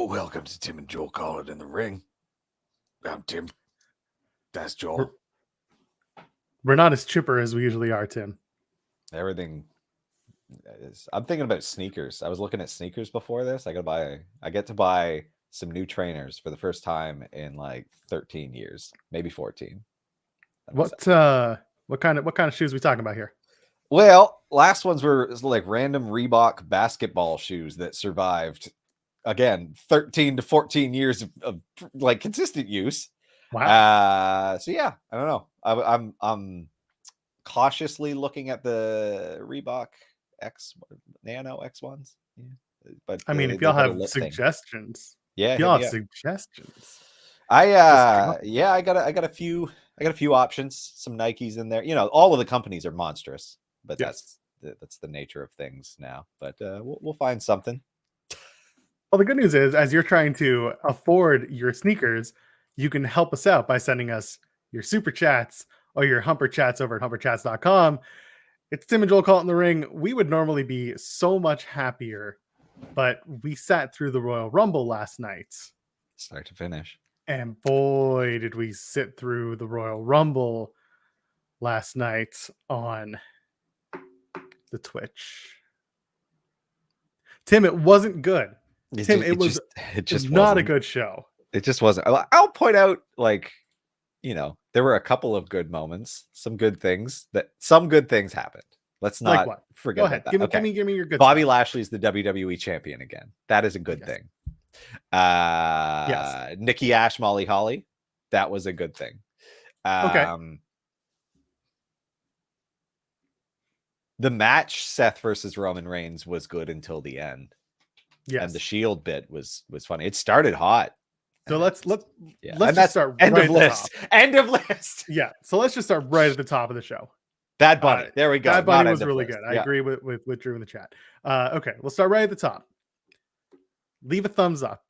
Welcome to Tim and Joel Call It in the Ring. I'm Tim. That's Joel. We're not as chipper as we usually are, Tim. Everything is. I'm thinking about sneakers. I was looking at sneakers before this. I get to buy some new trainers for the first time in like 13 years, maybe 14. What kind of shoes we talking about here? Well, last ones were like random Reebok basketball shoes that survived. Again, 13 to 14 years of like consistent use. Wow. So yeah, I don't know. I'm cautiously looking at the Reebok Nano X ones. Yeah. But I mean, if y'all have suggestions, I got a few options. Some Nikes in there. You know, all of the companies are monstrous, but yes. that's the nature of things now. But we'll find something. Well, the good news is, as you're trying to afford your sneakers, you can help us out by sending us your super chats or your humper chats over at humperchats.com. It's Tim and Joel Call It in the Ring. We would normally be so much happier, but we sat through the Royal Rumble last night. Start to finish. And boy, did we sit through the Royal Rumble last night on the Twitch. Tim, it wasn't good. It was not a good show. It just wasn't. I'll point out, like, you know, there were a couple of good moments, some good things happened. Let's not forget. Go ahead. Give me your good Bobby stuff. Lashley's the WWE champion again. That is a good thing. Yes. Nikki Ash, Molly Holly. That was a good thing. Okay. The match, Seth versus Roman Reigns, was good until the end. Yes. And the Shield bit was funny. It started hot. So let's just start end right of list. End of list. Yeah. So let's just start right at the top of the show. Bad Bunny. There we go. Bad Bunny was really good. I agree with Drew in the chat. Okay, we'll start right at the top. Leave a thumbs up.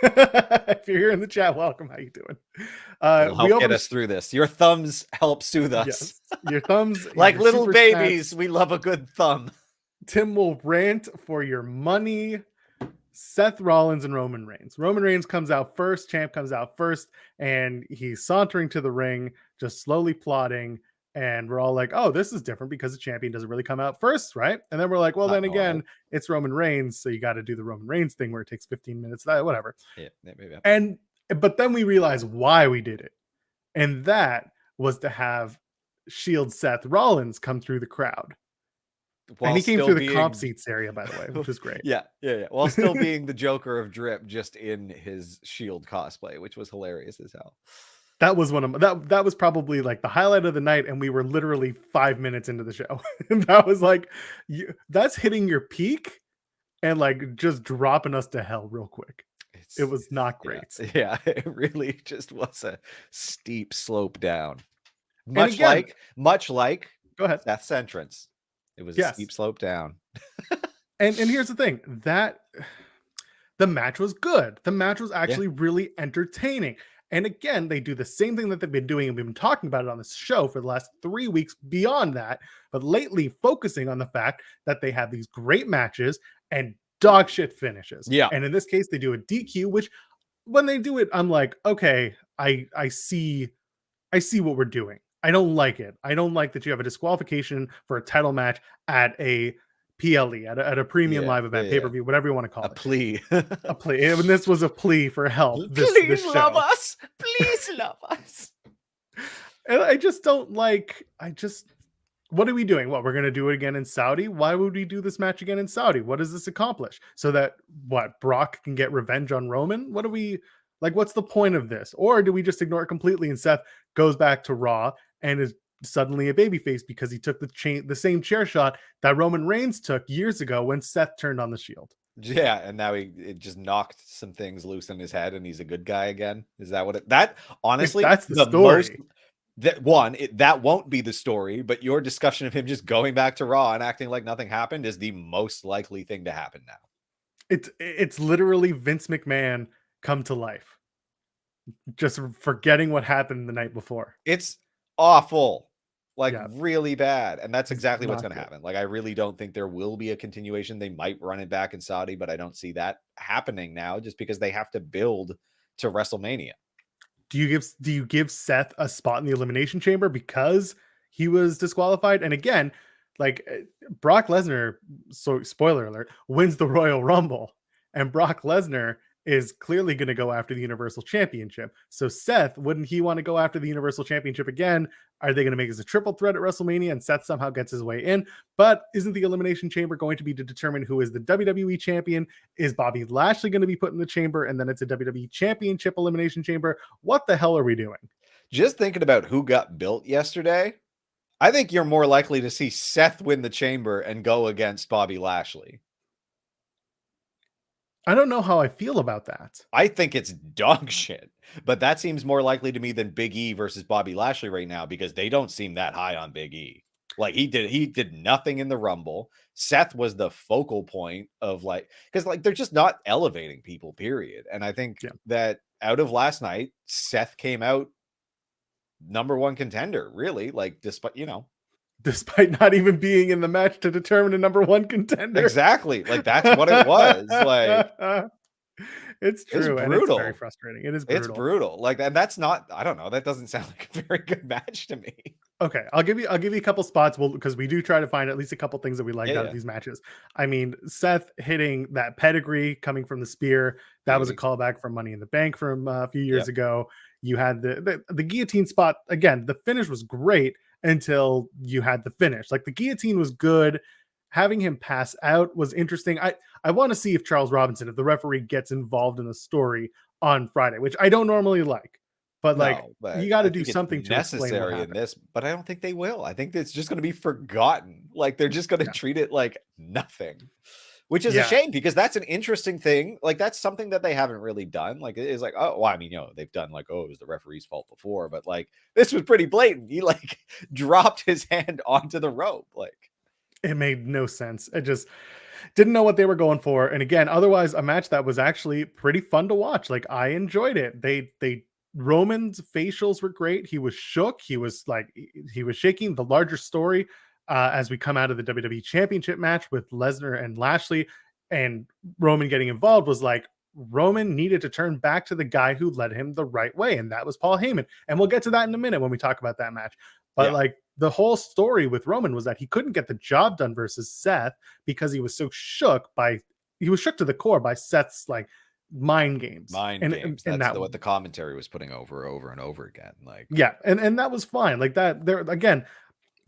If you're here in the chat, welcome. How you doing? Help get us through this. Your thumbs help soothe us. Yes. Your thumbs, like your little babies. Chats. We love a good thumb. Tim will rant for your money. Seth Rollins and Roman Reigns. Roman Reigns comes out first. Champ comes out first, and he's sauntering to the ring, just slowly plodding. And we're all like, "Oh, this is different because the champion doesn't really come out first, right?" And then we're like, "Well, then again, it's Roman Reigns, so you got to do the Roman Reigns thing where it takes 15 minutes, whatever." Yeah, maybe. But then we realized why we did it, and that was to have Shield Seth Rollins come through the crowd. And he came through the comp seats area, by the way, which was great. Yeah. While still being the Joker of Drip, just in his Shield cosplay, which was hilarious as hell. That was that was probably like the highlight of the night, and we were literally 5 minutes into the show. And that was like, that's hitting your peak and like just dropping us to hell real quick. It was not great. Yeah, it really just was a steep slope down. Much like go ahead. Seth's entrance. It was a steep slope down. and here's the thing, that the match was good. The match was actually really entertaining. And again, they do the same thing that they've been doing, and we've been talking about it on this show for the last 3 weeks beyond that, but lately focusing on the fact that they have these great matches and dog shit finishes. Yeah. And in this case, they do a DQ, which when they do it, I'm like, okay, I see what we're doing. I don't like it. I don't like that you have a disqualification for a title match at a PLE, at a premium live event, pay-per-view, whatever you want to call it. A plea. A plea. And this was a plea for help. Please love us. Please love us. And I just don't like, what are we doing? What, we're going to do it again in Saudi? Why would we do this match again in Saudi? What does this accomplish? So that, Brock can get revenge on Roman? What do we, like, what's the point of this? Or do we just ignore it completely and Seth goes back to Raw and is suddenly a babyface because he took the same chair shot that Roman Reigns took years ago when Seth turned on the Shield? Yeah, and now it just knocked some things loose in his head and he's a good guy again. Is that what it? That honestly, that's the story. That won't be the story, but your discussion of him just going back to Raw and acting like nothing happened is the most likely thing to happen now. It's literally Vince McMahon come to life, just forgetting what happened the night before. It's awful. like Yeah. really bad. And that's It's exactly what's not going to good. happen. Like, I really don't think there will be a continuation. They might run it back in Saudi, but I don't see that happening now just because they have to build to WrestleMania. Do you give Seth a spot in the Elimination Chamber because he was disqualified? And again, like Brock Lesnar, so spoiler alert, wins the Royal Rumble, and Brock Lesnar is clearly going to go after the Universal Championship. So Seth, wouldn't he want to go after the Universal Championship again? Are they going to make this a triple threat at WrestleMania and Seth somehow gets his way in? But isn't the Elimination Chamber going to be to determine who is the WWE champion? Is Bobby Lashley going to be put in the chamber and then it's a WWE Championship Elimination Chamber? What the hell are we doing? Just thinking about who got built yesterday, I think you're more likely to see Seth win the chamber and go against Bobby Lashley. I don't know how I feel about that. I think it's dog shit, but that seems more likely to me than Big E versus Bobby Lashley right now because they don't seem that high on Big E. Like he did nothing in the Rumble. Seth was the focal point of because they're just not elevating people, period. And I think that out of last night, Seth came out number one contender, really, Despite not even being in the match to determine a number one contender. Exactly. Like that's what it was. Like it's true. It's and it's very brutal. frustrating. It is brutal. It's brutal. Like, and that's not, I don't know. That doesn't sound like a very good match to me. Okay, I'll give you a couple spots because we do try to find at least a couple things that we liked out of these matches. I mean, Seth hitting that pedigree coming from the spear, that was a callback from Money in the Bank from a few years ago. You had the guillotine spot again. The finish was great until you had the finish. Like the guillotine was good. Having him pass out was interesting. I want to see if Charles Robinson, if the referee gets involved in the story on Friday, which I don't normally like. But you got to do something to explain what happened. In this, but I don't think they will. I think it's just going to be forgotten. Like they're just going to treat it like nothing, which is a shame because that's an interesting thing. Like that's something that they haven't really done. Like it is like, oh, well, I mean, they've done like, oh, it was the referee's fault before, but like this was pretty blatant. He like dropped his hand onto the rope. Like it made no sense. I just didn't know what they were going for. And again, otherwise a match that was actually pretty fun to watch. Like I enjoyed it. They Roman's facials were great. He was shook. He was shaking. The larger story as we come out of the WWE Championship match with Lesnar and Lashley and Roman getting involved was like Roman needed to turn back to the guy who led him the right way. And that was Paul Heyman. And we'll get to that in a minute when we talk about that match. But like the whole story with Roman was that he couldn't get the job done versus Seth because he was so shook to the core by Seth's like mind games. Games. That's what the commentary was putting over and over again. Like and that was fine. Like that there again,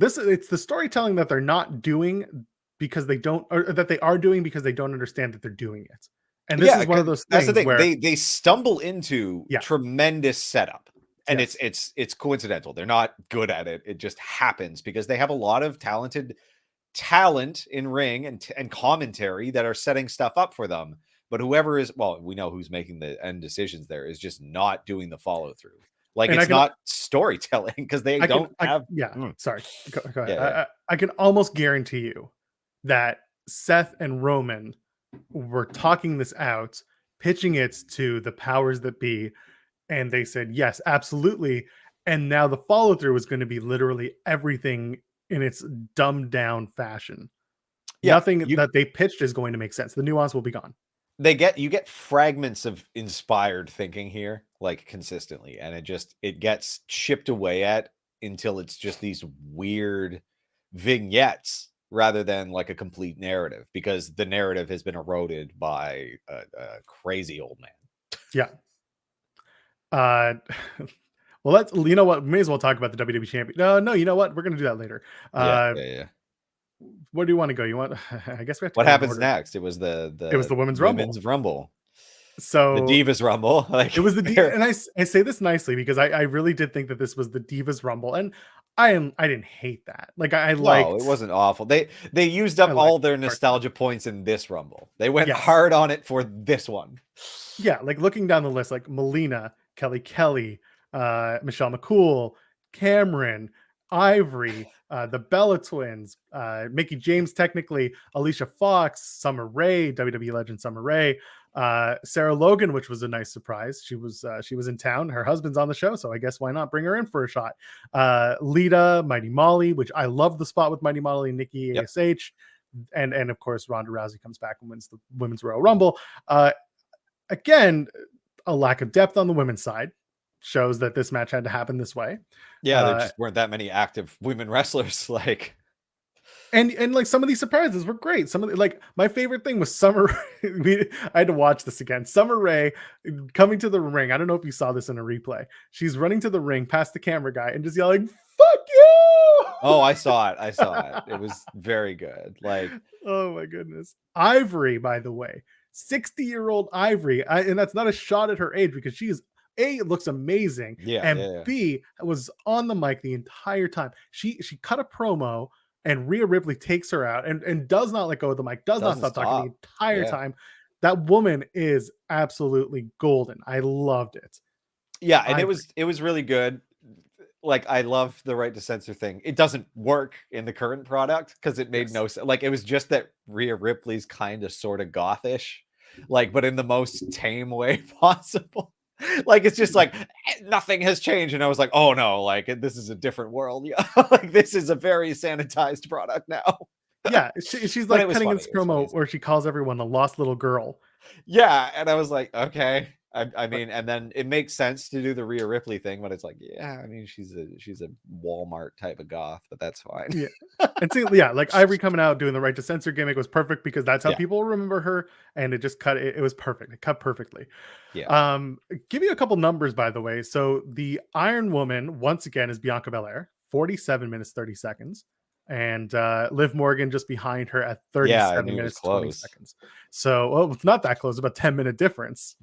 it's the storytelling that they're not doing because they don't, or that they are doing because they don't understand that they're doing it. And this is one of those things. That's the thing. Where they stumble into tremendous setup. And it's coincidental. They're not good at it. It just happens because they have a lot of talent in ring and commentary that are setting stuff up for them. But whoever is, well, we know who's making the end decisions there is just not doing the follow through. Like it's not storytelling because they don't have. Sorry. Go ahead. I can almost guarantee you that Seth and Roman were talking this out, pitching it to the powers that be, and they said yes, absolutely. And now the follow through is going to be literally everything in its dumbed down fashion. Nothing that they pitched is going to make sense. The nuance will be gone. You get fragments of inspired thinking here, like consistently, and it gets chipped away at until it's just these weird vignettes rather than like a complete narrative because the narrative has been eroded by a crazy old man. Well, you know what? May as well talk about the WWE champion. No, you know what? We're gonna do that later. Where do you want to go? You want? I guess we have to. What happens next? It was the Women's Rumble. So the Divas Rumble. Like it was and I say this nicely because I really did think that this was the Divas Rumble, and I didn't hate that. Like it wasn't awful. They used up all their nostalgia points in this Rumble. They went hard on it for this one. Yeah, like looking down the list, like Melina, Kelly, Michelle McCool, Cameron, Ivory, the Bella Twins, Mickey James, technically, Alicia Fox, Summer Rae, WWE legend Summer Rae, Sarah Logan, which was a nice surprise. She was in town. Her husband's on the show, so I guess why not bring her in for a shot. Lita, Mighty Molly, which I love the spot with Mighty Molly and Nikki ASH, and of course Ronda Rousey comes back and wins the Women's Royal Rumble. Again, a lack of depth on the women's side shows that this match had to happen this way. Yeah, there just weren't that many active women wrestlers. Like, and like some of these surprises were great. Some of the, like my favorite thing was Summer. I had to watch this again. Summer Rae coming to the ring. I don't know if you saw this in a replay. She's running to the ring past the camera guy and just yelling, "Fuck you!" Oh, I saw it. It was very good. Like, oh my goodness. Ivory, by the way, 60-year-old Ivory, and that's not a shot at her age because she is A, looks amazing, and B, was on the mic the entire time. She cut a promo, and Rhea Ripley takes her out and does not let go of the mic, does not stop talking the entire time. That woman is absolutely golden. I loved it. Yeah, and it was really good. Like, I love the right to censor thing. It doesn't work in the current product because it made no sense. Like, it was just that Rhea Ripley's kind of sort of gothish, like, but in the most tame way possible. Like, it's just like nothing has changed, and I was like, oh no, like this is a different world. Yeah, like this is a very sanitized product now. Yeah, she's like cutting in this promo where she calls everyone a lost little girl. Yeah, and I was like, okay. I mean, and then it makes sense to do the Rhea Ripley thing, but it's like, yeah, I mean, she's a Walmart type of goth, but that's fine. Yeah, and see, yeah, like Ivory coming out doing the right to censor gimmick was perfect because that's how people remember her, and it just cut. It was perfect. It cut perfectly. Yeah. Give you a couple numbers, by the way. So the Iron Woman once again is Bianca Belair, 47 minutes 30 seconds. And Liv Morgan just behind her at 37 minutes 20 seconds. So, well, it's not that close, about 10-minute difference.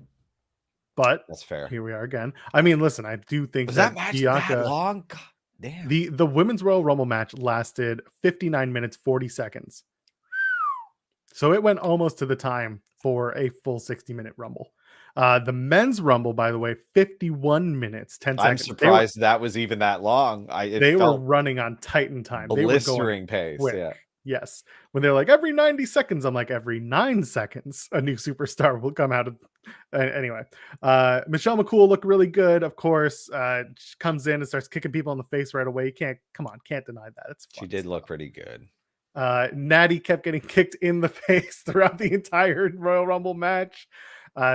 But that's fair. Here we are again. I mean, listen, I do think that match Bianca, that long? God damn. The Women's Royal Rumble match lasted 59 minutes 40 seconds. So it went almost to the time for a full 60-minute Rumble. The Men's Rumble, by the way, 51 minutes 10 seconds. I'm surprised that was even that long. They were running on Titan time. Blistering pace. Quick. Yeah. Yes. When they're like every 90 seconds, I'm like every 9 seconds, a new superstar will come out of. Anyway, Michelle McCool looked really good. Of course, she comes in and starts kicking people in the face right away. Can't deny that. It's fun she did look pretty good. Natty kept getting kicked in the face throughout the entire Royal Rumble match.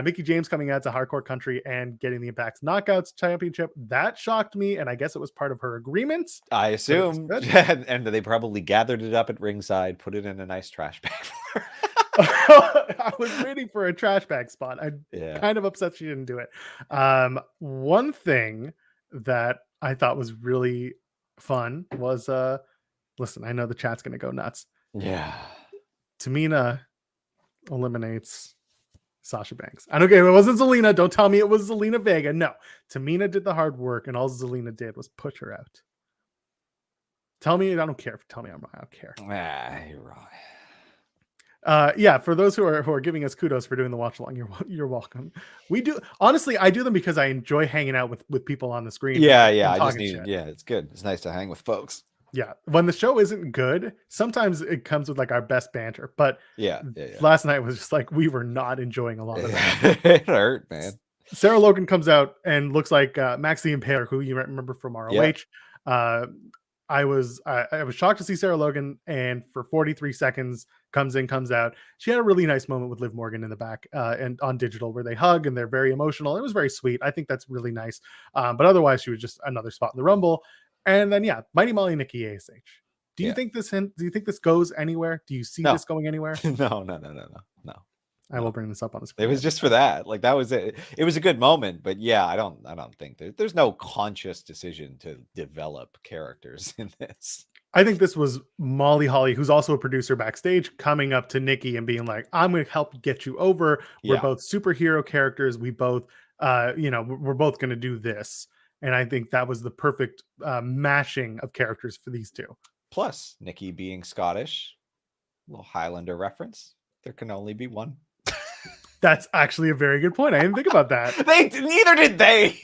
Mickie James coming out to Hardcore Country and getting the Impact's Knockouts Championship. That shocked me, and I guess it was part of her agreement. I assume. And they probably gathered it up at ringside, put it in a nice trash bag for her. I was waiting for a trash bag spot. I'm kind of upset she didn't do it. One thing that I thought was really fun was, listen, I know the chat's going to go nuts. Yeah. Tamina eliminates Sasha Banks. I don't care. It wasn't Zelina. Don't tell me it was Zelina Vega. No. Tamina did the hard work, and all Zelina did was push her out. Tell me, I don't care. Tell me I'm wrong. I don't care. You're wrong. Yeah, for those who are giving us kudos for doing the watch along, you're welcome. We do, honestly, I do them because I enjoy hanging out with people on the screen. Yeah. I just need, it's good. It's nice to hang with folks. Yeah, when the show isn't good, sometimes it comes with like our best banter. But yeah. Last night was just like we were not enjoying a lot of that. It hurt, man. Sarah Logan comes out and looks like Max the Impaler, who you remember from ROH. Yeah. I was shocked to see Sarah Logan, and for 43 seconds comes in, comes out. She had a really nice moment with Liv Morgan in the back and on digital where they hug and they're very emotional. It was very sweet. I think that's really nice. But otherwise, she was just another spot in the Rumble. And then Mighty Molly and Nikki ASH. Do you think this goes anywhere? Do you see this going anywhere? No. I will bring this up on the screen. It was just for that. Like, that was it. It was a good moment, but yeah, I don't think there's no conscious decision to develop characters in this. I think this was Molly Holly, who's also a producer backstage, coming up to Nikki and being like, I'm going to help get you over. We're both superhero characters. We both, we're both going to do this. And I think that was the perfect mashing of characters for these two. Plus, Nikki being Scottish, a little Highlander reference. There can only be one. That's actually a very good point. I didn't think about that. Neither did they.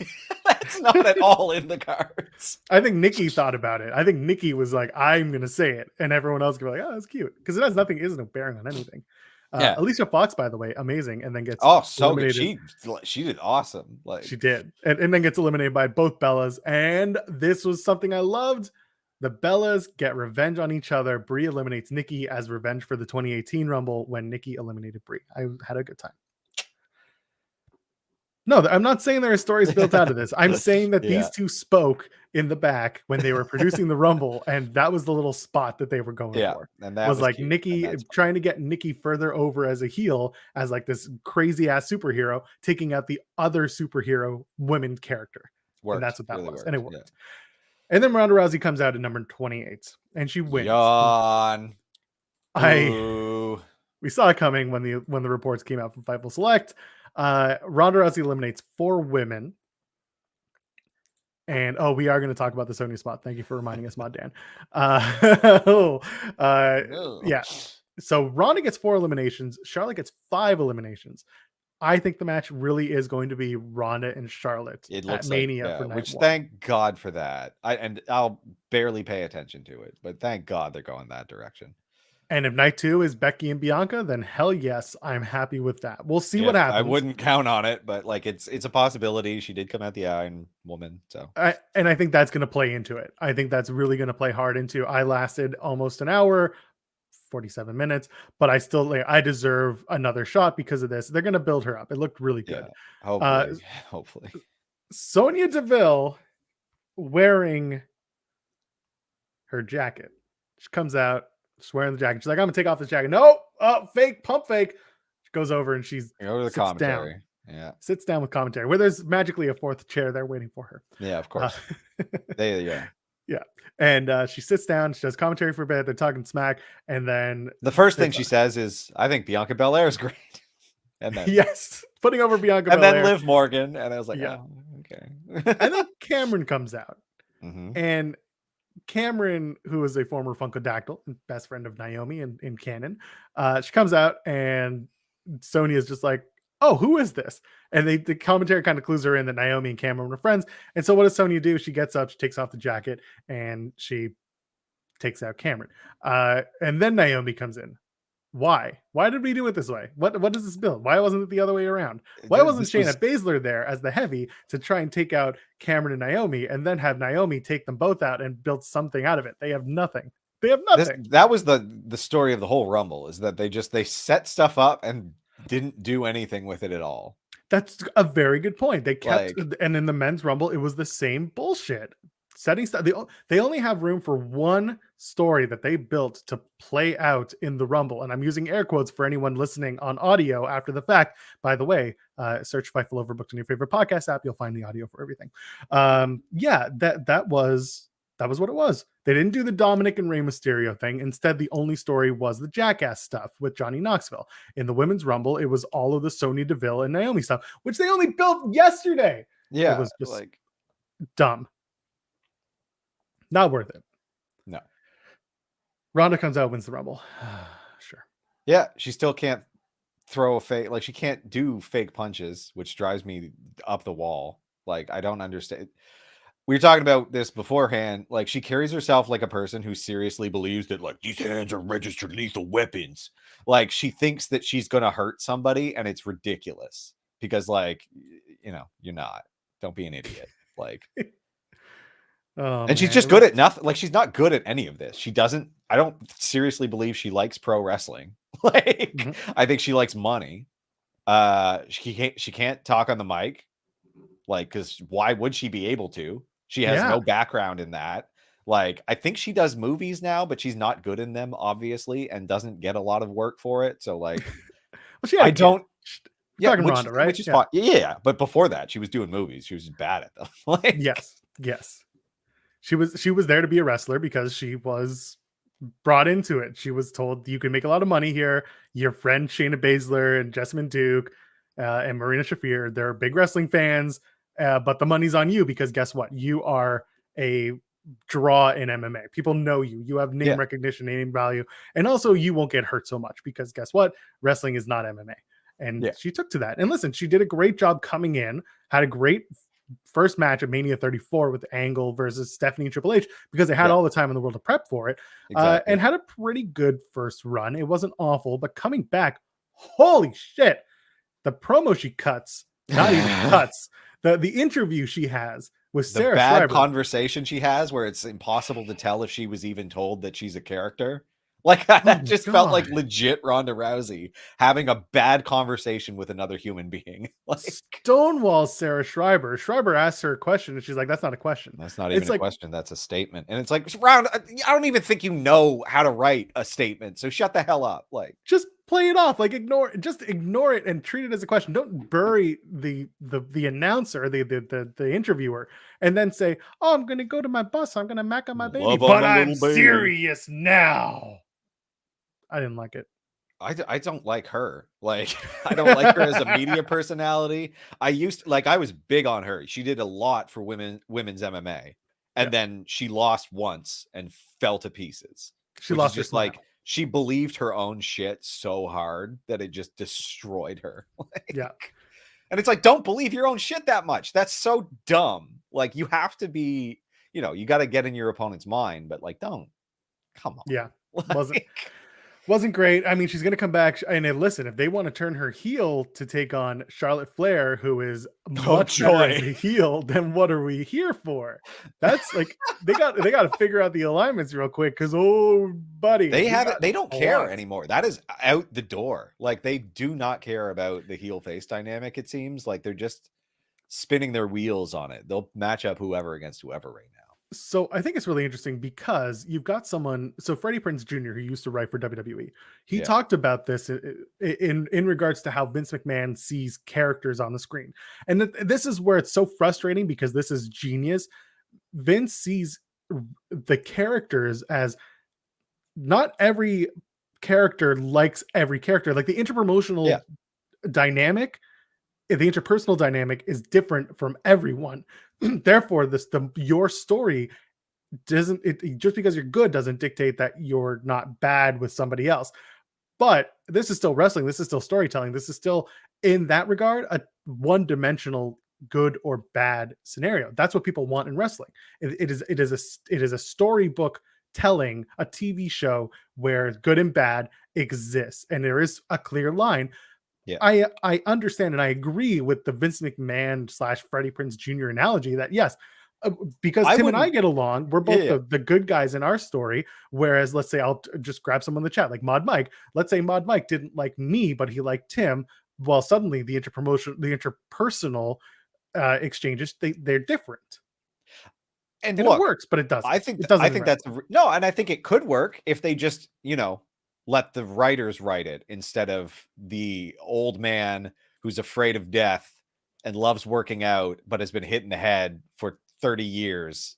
That's not at all in the cards. I think Nikki thought about it. I think Nikki was like, I'm going to say it. And everyone else could be like, oh, that's cute. Because it has nothing, isn't a bearing on anything. Yeah. Alicia Fox, by the way, amazing, and then gets so good. eliminated. She did awesome. Like She did, and then gets eliminated by both Bellas. And this was something I loved. The Bellas get revenge on each other. Brie eliminates Nikki as revenge for the 2018 Rumble when Nikki eliminated Brie. I had a good time. No, I'm not saying there are stories built out of this. I'm saying that these two spoke in the back when they were producing the Rumble, and that was the little spot that they were going for. And that was like cute, Nikki trying to get Nikki further over as a heel, as like this crazy ass superhero, taking out the other superhero women character. And that's what that really was. And it worked. Yeah. And then Ronda Rousey comes out at number 28, and she wins. Yawn. We saw it coming when the reports came out from Fightful Select. Ronda Rousey eliminates 4 women. And we are going to talk about the Sony spot. Thank you for reminding us, Mod Dan. Yeah. So Ronda gets 4 eliminations. Charlotte gets 5 eliminations. I think the match really is going to be Ronda and Charlotte at Mania for night 1. Thank God for that. I'll barely pay attention to it, but thank God they're going that direction. And if night 2 is Becky and Bianca, then hell yes, I'm happy with that. We'll see what happens. I wouldn't count on it, but like it's a possibility. She did come out the Iron Woman, so and I think that's going to play into it. I think that's really going to play hard into. I lasted almost an hour, 47 minutes, but I deserve another shot because of this. They're going to build her up. It looked really good. Yeah, hopefully. Sonya Deville wearing her jacket. She comes out. She's wearing the jacket. She's like, I'm gonna take off this jacket. No, fake, pump fake. She goes over and sits commentary. Down. Yeah. Sits down with commentary, where there's magically a 4th chair there waiting for her. Yeah, of course. Yeah. And she sits down, she does commentary for a bit, they're talking smack, and then the first thing she says is, I think Bianca Belair is great. And then yes, putting over Bianca and Belair. Then Liv Morgan. And I was like, okay. And then Cameron comes out. And Cameron, who is a former Funkadactyl and best friend of Naomi in canon, she comes out and Sonya is just like, oh, who is this? And the commentary kind of clues her in that Naomi and Cameron were friends. And so what does Sonya do? She gets up, she takes off the jacket, and she takes out Cameron. And then Naomi comes in. Why did we do it this way? What does this build? Why wasn't it the other way around? Why wasn't Shayna Baszler there as the heavy to try and take out Cameron and Naomi, and then have Naomi take them both out and build something out of it? They have nothing. That was the story of the whole Rumble, is that they set stuff up and didn't do anything with it at all. That's a very good point. They kept, and in the men's Rumble, it was the same bullshit. Setting stuff, they only have room for one story that they built to play out in the Rumble, and I'm using air quotes for anyone listening on audio after the fact. By the way, search Fightful Overbooked in your favorite podcast app. You'll find the audio for everything. That was what it was. They didn't do the Dominic and Rey Mysterio thing. Instead, the only story was the Jackass stuff with Johnny Knoxville. In the women's Rumble, it was all of the Sonya Deville and Naomi stuff, which they only built yesterday. Yeah, it was just dumb. Not worth it. No. Ronda comes out, wins the Rumble. Sure. Yeah, she still can't throw a fake, she can't do fake punches, which drives me up the wall. I don't understand. We were talking about this beforehand. She carries herself like a person who seriously believes that these hands are registered lethal weapons. She thinks that she's going to hurt somebody, and it's ridiculous because you're not. Don't be an idiot. And she's just good at nothing. She's not good at any of this. I don't seriously believe she likes pro wrestling. I think she likes money. She can't talk on the mic. Because why would she be able to? She has no background in that. I think she does movies now, but she's not good in them, obviously, and doesn't get a lot of work for it. So I don't. Yeah, talking Ronda, right? Which is fine. Yeah, but before that, she was doing movies. She was just bad at them. Yes. She was there to be a wrestler because she was brought into it. She was told, you can make a lot of money here. Your friend Shayna Baszler and Jessamine Duke and Marina Shafir, they're big wrestling fans, but the money's on you because guess what? You are a draw in MMA. People know you. You have name recognition, name value, and also you won't get hurt so much because guess what? Wrestling is not MMA. And she took to that. And listen, she did a great job coming in, had a great first match at Mania 34 with Angle versus Stephanie and Triple H because they had all the time in the world to prep for it, and had a pretty good first run. It wasn't awful, but coming back holy shit, the promo she cuts, not even cuts, the interview she has with The Sarah bad Schreiber. conversation she has where it's impossible to tell if she was even told that she's a character. Like Oh that my just felt like God. legit Ronda Rousey having a bad conversation with another human being. Like Stonewall Sarah Schreiber. Schreiber asks her a question and she's like, that's not a question. that's not even It's a like, question. That's a statement. And it's like, Round, I don't even think you know how to write a statement. So shut the hell up. Like, just play it off, like ignore it and treat it as a question. Don't bury the announcer, the interviewer, and then say, oh, I'm gonna go to my bus, I'm gonna mac on my baby, love on but the I'm little baby. serious now. I didn't like it. I don't like her. Like, I don't like her as a media personality. I was big on her. She did a lot for women's MMA. Yeah, And then she lost once and fell to pieces, she which is lost her just smile. like she believed her own shit so hard that it just destroyed her. Yeah, And it's like, don't believe your own shit that much. That's so dumb. Like, you have to be, you got to get in your opponent's mind, but like, don't. Come yeah, on. wasn't Like, wasn't great. I mean, she's going to come back. And then listen, if they want to turn her heel to take on Charlotte Flair, who is oh, much better as joy. a heel, then what are we here for? That's like they got to figure out the alignments real quick because oh, buddy, They we have it. got They don't a care lot. anymore. That is out the door. Like they do not care about the heel face dynamic. It seems like they're just spinning their wheels on it. They'll match up whoever against whoever right now. So I think it's really interesting because you've got someone. So Freddie Prinze Jr., who used to write for WWE, he Yeah. talked about this in regards to how Vince McMahon sees characters on the screen, and this is where it's so frustrating because this is genius. Vince sees the characters as not every character likes every character. Like the Yeah. interpromotional dynamic, the interpersonal dynamic is different from everyone. Therefore, your story doesn't just because you're good doesn't dictate that you're not bad with somebody else. But this is still wrestling. This is still storytelling. This is still, in that regard, a one-dimensional good or bad scenario. That's what people want in wrestling. It is a storybook telling, a TV show where good and bad exists, and there is a clear line. Yeah. I understand and I agree with the Vince McMahon slash Freddie Prinze Jr. analogy that yes, because I Tim and I wouldn't. get along, we're Yeah. both Yeah. the good guys in our story. Whereas, let's say I'll just grab someone in the chat like Mod Mike. Let's say Mod Mike didn't like me, but he liked Tim. Well, suddenly the interpersonal exchanges they're different, And and it look, works, but it doesn't. I think It doesn't in that's wrestling. no, and I think it could work if they just, let the writers write it instead of the old man who's afraid of death and loves working out but has been hit in the head for 30 years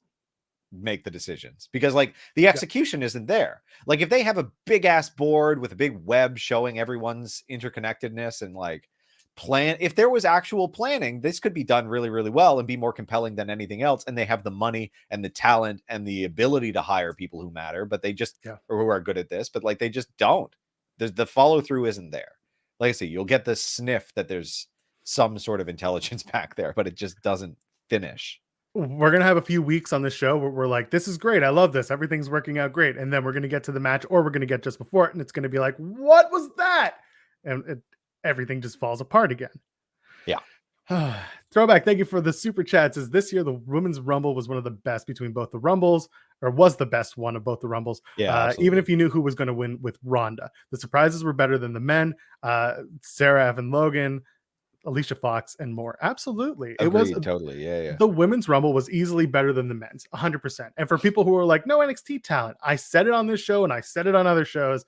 make the decisions because like the Yeah, execution isn't there. Like if they have a big ass board with a big web showing everyone's interconnectedness and like plan, if there was actual planning, this could be done really, really well and be more compelling than anything else. And they have the money and the talent and the ability to hire people who matter, but they just, yeah. or who are good at this, but like they just don't. The follow through isn't there. Like I say, you'll get the sniff that there's some sort of intelligence back there, but it just doesn't finish. We're gonna have a few weeks on this show where we're like, this is great, I love this, everything's working out great, and then we're gonna get to the match, or we're gonna get just before it, and it's gonna be like, what was that? And everything just falls apart again. Yeah. Throwback, thank you for the super chat. Says this year the women's rumble was one of the best between both the rumbles, or was the best one of both the rumbles. Yeah, absolutely. Even if you knew who was going to win with Ronda, the surprises were better than the men. Sarah, Evan Logan, Alicia Fox, and more. Absolutely, it was Agreed, totally. Yeah, yeah. the women's rumble was easily better than the men's, 100%. And for people who are like, no NXT talent, I said it on this show and I said it on other shows.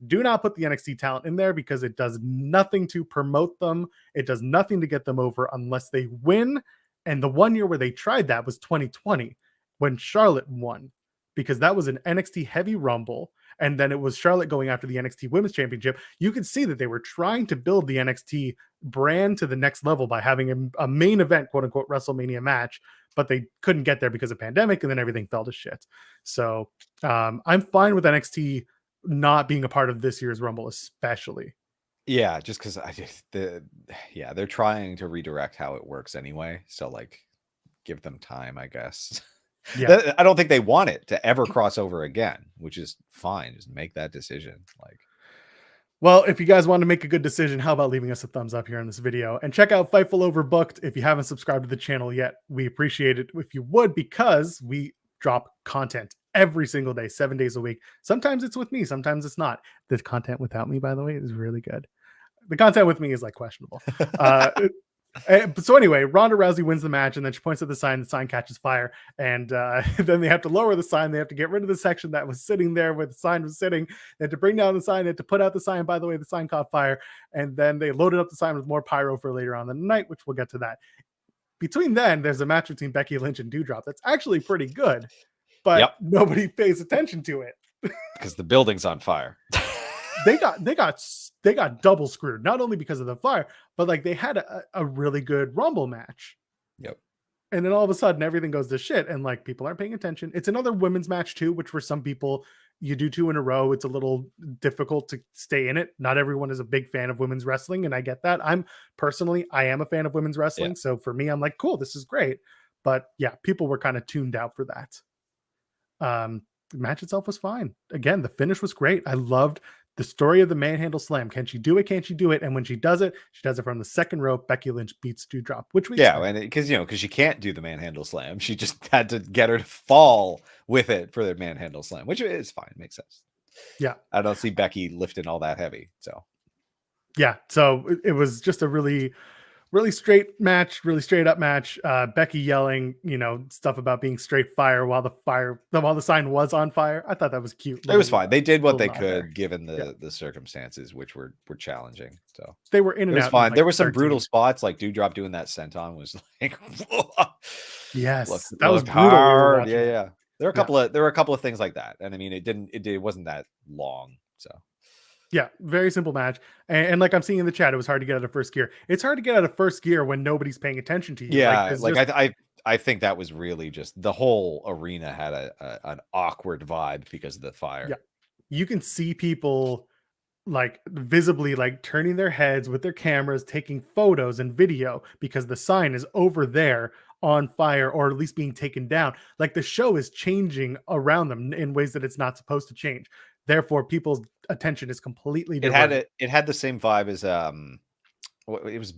Do not put the NXT talent in there because it does nothing to promote them. It does nothing to get them over unless they win. And the one year where they tried that was 2020 when Charlotte won, because that was an NXT heavy rumble. And then it was Charlotte going after the NXT Women's Championship. You could see that they were trying to build the NXT brand to the next level by having a main event, quote unquote, WrestleMania match, but they couldn't get there because of pandemic, and then everything fell to shit. So I'm fine with NXT not being a part of this year's Rumble, especially. Yeah, just because they're trying to redirect how it works anyway. So like give them time, I guess. Yeah. I don't think they want it to ever cross over again, which is fine. Just make that decision. Like Well, if you guys want to make a good decision, how about leaving us a thumbs up here on this video and check out Fightful Overbooked if you haven't subscribed to the channel yet. We appreciate it if you would, because we drop content every single day, 7 days a week. Sometimes it's with me, sometimes it's not. The content without me, by the way, is really good. The content with me is like questionable. So anyway, Ronda Rousey wins the match, and then she points at the sign catches fire, and then they have to lower the sign. They have to get rid of the section that was sitting there where the sign was sitting. They had to bring down the sign. They had to put out the sign. By the way, the sign caught fire, and then they loaded up the sign with more pyro for later on in the night, which we'll get to that. Between then, there's a match between Becky Lynch and Doudrop that's actually pretty good, but nobody pays attention to it because the building's on fire. They got double screwed, not only because of the fire, but like they had a really good Rumble match. Yep. And then all of a sudden everything goes to shit, and like people aren't paying attention. It's another women's match too, which for some people, you do 2 in a row, it's a little difficult to stay in it. Not everyone is a big fan of women's wrestling, and I get that. I am a fan of women's wrestling. So for me, I'm like, cool, this is great. But yeah, people were kind of tuned out for that. The match itself was fine. Again, the finish was great. I loved the story of the manhandle slam. Can she do it? Can't she do it? And when she does it from the second rope. Becky Lynch beats Doudrop, which we and because she can't do the manhandle slam, she just had to get her to fall with it for the manhandle slam, which is fine, makes sense. Yeah, I don't see Becky lifting all that heavy, so yeah. So it was just a really straight match, really straight up match. Becky yelling, stuff about being straight fire while the sign was on fire. I thought that was cute. It was fine. They did what they could given the circumstances, which were challenging. So they were in and out. It was fine. There were some brutal spots, like Doudrop doing that senton was like, yes, that was brutal. Hard. Yeah. There were a couple of things like that, and I mean, it wasn't that long, so. Yeah, very simple match. And like I'm seeing in the chat, it was hard to get out of first gear. It's hard to get out of first gear when nobody's paying attention to you. Yeah, I think that was really just the whole arena had an awkward vibe because of the fire. Yeah, you can see people like visibly like turning their heads with their cameras, taking photos and video because the sign is over there on fire, or at least being taken down. Like the show is changing around them in ways that it's not supposed to change. Therefore, people's attention is completely different. It had the same vibe as it was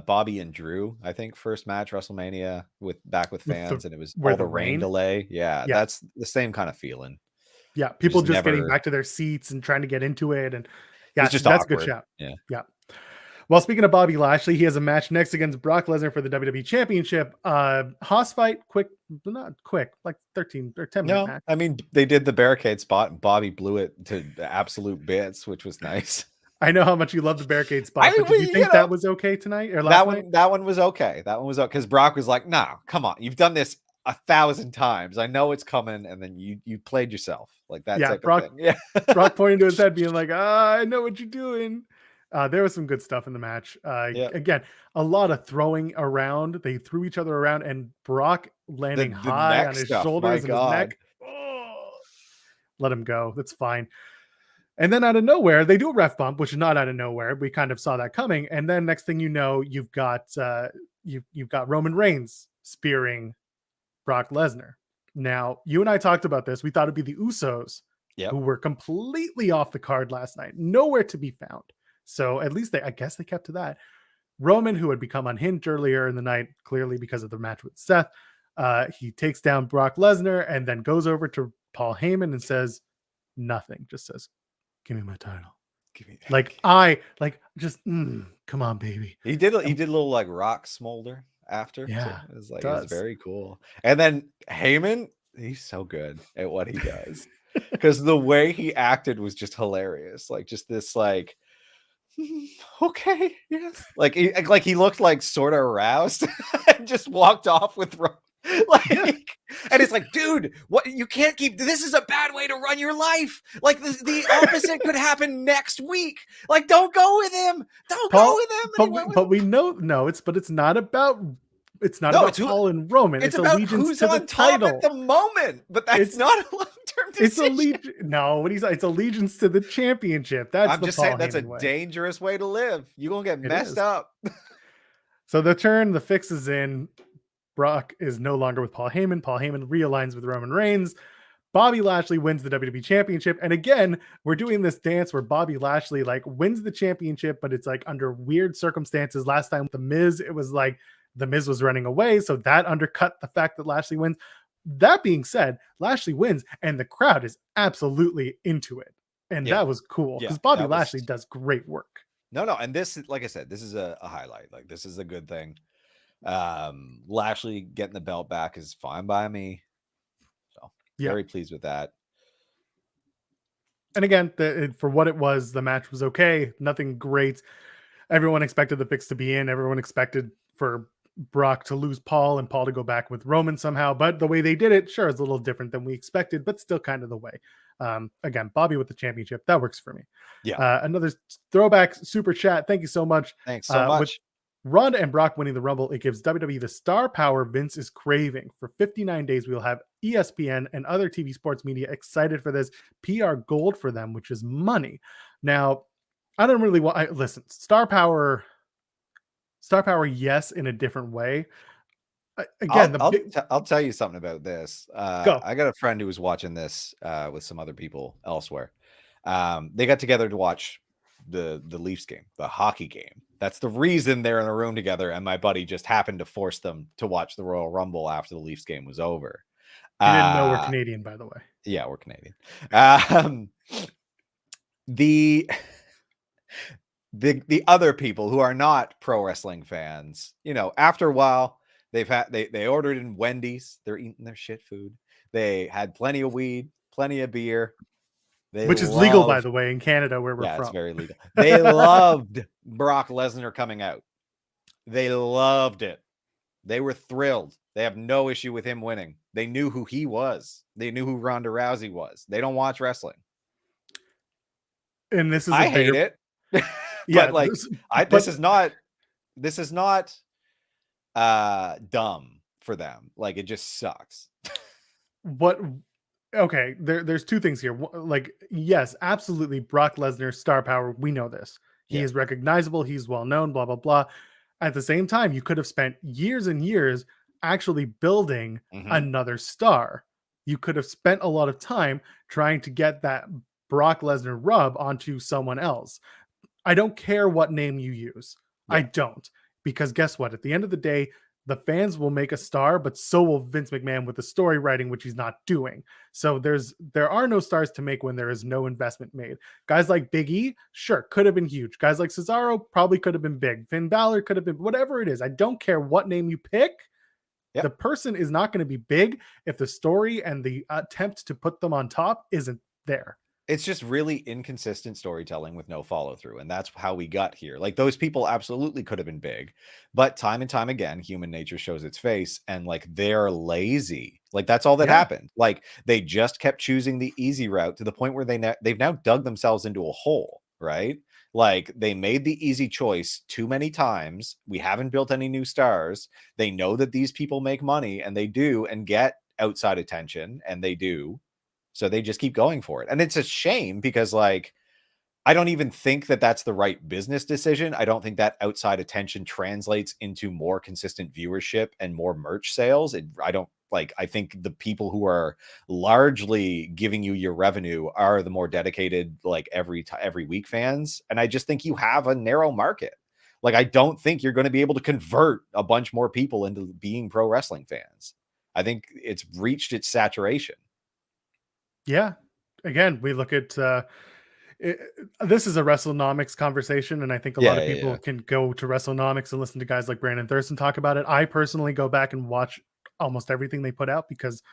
Bobby and Drew, I think, first match WrestleMania with fans, and it was all the rain delay. Yeah, that's the same kind of feeling. Yeah, people just getting back to their seats and trying to get into it, and it's just that's awkward. a good shout. Yeah. Well, speaking of Bobby Lashley, he has a match next against Brock Lesnar for the WWE Championship. Hoss fight, not quick, like 13 or 10 minute match. I mean, they did the barricade spot, and Bobby blew it to absolute bits, which was nice. I know how much you love the barricade spot, but did you think that was okay tonight or last night? That one was okay. That one was okay because Brock was like, "No, come on, you've done this 1,000 times. I know it's coming," and then you played yourself like that. Yeah, Brock. Yeah, Brock pointing to his head, being like, "I know what you're doing." There was some good stuff in the match. Again, a lot of throwing around. They threw each other around, and Brock landing high on his shoulders and his neck. Oh, let him go. That's fine. And then out of nowhere, they do a ref bump, which is not out of nowhere. We kind of saw that coming. And then next thing you know, you've got Roman Reigns spearing Brock Lesnar. Now, you and I talked about this. We thought it'd be the Usos, who were completely off the card last night, nowhere to be found. So at least I guess they kept to that. Roman, who had become unhinged earlier in the night, clearly because of the match with Seth, he takes down Brock Lesnar and then goes over to Paul Heyman and says nothing. Just says, "Give me my title." Give me come on, baby. He did a little like rock smolder after. Yeah, so it was very cool. And then Heyman, he's so good at what he does because the way he acted was just hilarious. Like just this like. Okay, yes. Like he looked like sort of aroused and just walked off with and it's like, dude, what, you can't keep this is a bad way to run your life. Like the opposite could happen next week. Like, don't go with him. Don't go with him. But we know it's not about about Paul and Roman. It's about allegiance who's to on the title at the moment, but that's not a long-term decision. It's allegiance to the championship. I'm just saying that's a dangerous way to live. You're gonna get messed up. So the fix is in. Brock is no longer with Paul Heyman. Paul Heyman realigns with Roman Reigns. Bobby Lashley wins the WWE Championship. And again, we're doing this dance where Bobby Lashley like wins the championship, but it's like under weird circumstances. Last time with The Miz, it was like The Miz was running away. So that undercut the fact that Lashley wins. That being said, Lashley wins and the crowd is absolutely into it. And that was cool because Bobby Lashley does great work. No. And this, like I said, this is a highlight. Like, this is a good thing. Lashley getting the belt back is fine by me. So very pleased with that. And again, for what it was, the match was okay. Nothing great. Everyone expected the fix to be in. Everyone expected for Brock to lose Paul and Paul to go back with Roman somehow. But the way they did it, sure, is a little different than we expected, but still kind of the way. Again, Bobby with the championship. That works for me. Yeah. Another throwback super chat. Thank you so much. Thanks so much. With Ronda and Brock winning the Rumble, it gives WWE the star power Vince is craving. For 59 days, we'll have ESPN and other TV sports media excited for this. PR gold for them, which is money. Now, I don't really want... listen, star power, yes, in a different way. Again, I'll tell you something about this. Go. I got a friend who was watching this with some other people elsewhere. They got together to watch the Leafs game, the hockey game. That's the reason they're in a room together, and my buddy just happened to force them to watch the Royal Rumble after the Leafs game was over. You didn't know we're Canadian, by the way. Yeah, we're Canadian. The other people who are not pro wrestling fans, you know, after a while, they ordered in Wendy's. They're eating their shit food. They had plenty of weed, plenty of beer. Which is legal, by the way, in Canada, where we're from. It's very legal. They loved Brock Lesnar coming out. They loved it. They were thrilled. They have no issue with him winning. They knew who he was. They knew who Ronda Rousey was. They don't watch wrestling. And this is I hate it. But like, this is not dumb for them. Like, it just sucks. Okay, there's two things here. Like, yes, absolutely, Brock Lesnar, star power. We know this. He is recognizable. He's well known. Blah blah blah. At the same time, you could have spent years and years actually building another star. You could have spent a lot of time trying to get that Brock Lesnar rub onto someone else. I don't care what name you use. I don't, because guess what? At the end of the day, the fans will make a star, but so will Vince McMahon with the story writing, which he's not doing. So there are no stars to make when there is no investment made. Guys like Big E, sure, could have been huge. Guys like Cesaro probably could have been big. Finn Balor could have been, whatever it is. I don't care what name you pick. Yep. The person is not going to be big if the story and the attempt to put them on top isn't there. It's just really inconsistent storytelling with no follow through. And that's how we got here. Like, those people absolutely could have been big, but time and time again, human nature shows its face, and like, they're lazy. Like, that's all that happened. Like, they just kept choosing the easy route to the point where they've now dug themselves into a hole, right? Like, they made the easy choice too many times. We haven't built any new stars. They know that these people make money, and they do, and get outside attention, and they do. So they just keep going for it. And it's a shame because, like, I don't even think that that's the right business decision. I don't think that outside attention translates into more consistent viewership and more merch sales. I think the people who are largely giving you your revenue are the more dedicated, like, every week fans. And I just think you have a narrow market. Like, I don't think you're going to be able to convert a bunch more people into being pro wrestling fans. I think it's reached its saturation. Yeah. Again, we look at this is a WrestleNomics conversation, and I think a lot of people can go to WrestleNomics and listen to guys like Brandon Thurston talk about it. I personally go back and watch almost everything they put out because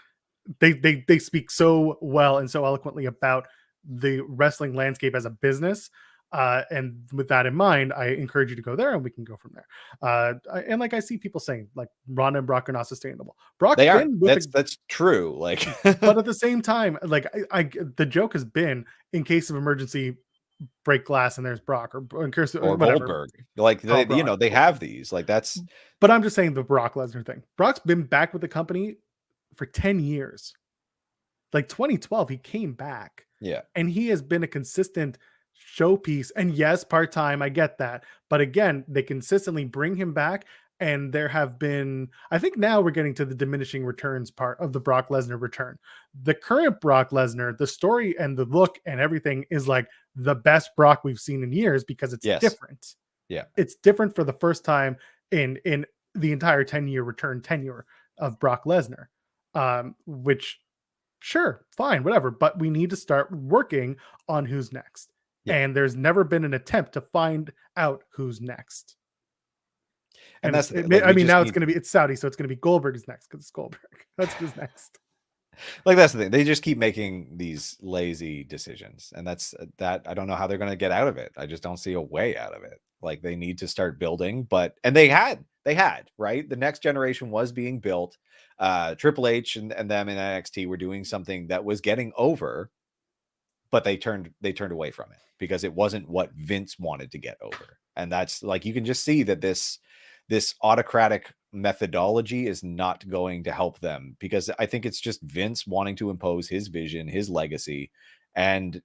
they speak so well and so eloquently about the wrestling landscape as a business. And with that in mind, I encourage you to go there, and we can go from there. And like, I see people saying like Ronda and Brock are not sustainable. Brock, they are. That's true. Like, but at the same time, like, the joke has been, in case of emergency, break glass and there's Brock, or Goldberg. Like, they have these. Like, that's. But I'm just saying the Brock Lesnar thing. Brock's been back with the company for 10 years. Like 2012, he came back. Yeah, and he has been a consistent showpiece. And yes, part-time, I get that, but again, they consistently bring him back And there have been, I think now we're getting to the diminishing returns part of the Brock Lesnar return. The current Brock Lesnar, the story and the look and everything is like the best Brock we've seen in years because it's Yes. different. Yeah. It's different for the first time in the entire 10-year return tenure of Brock Lesnar. Which sure, fine, whatever, but we need to start working on who's next. Yeah. And there's never been an attempt to find out who's next. And that's it's, like, I mean, now need... it's going to be, it's Saudi, so it's going to be Goldberg is next because it's Goldberg. That's who's next. Like, that's the thing. They just keep making these lazy decisions. And that's that. I don't know how they're going to get out of it. I just don't see a way out of it. Like, they need to start building, and they had, right? The next generation was being built. Triple H and them in NXT were doing something that was getting over, but they turned away from it because it wasn't what Vince wanted to get over. And that's like, you can just see that this autocratic methodology is not going to help them, because I think it's just Vince wanting to impose his vision, his legacy, and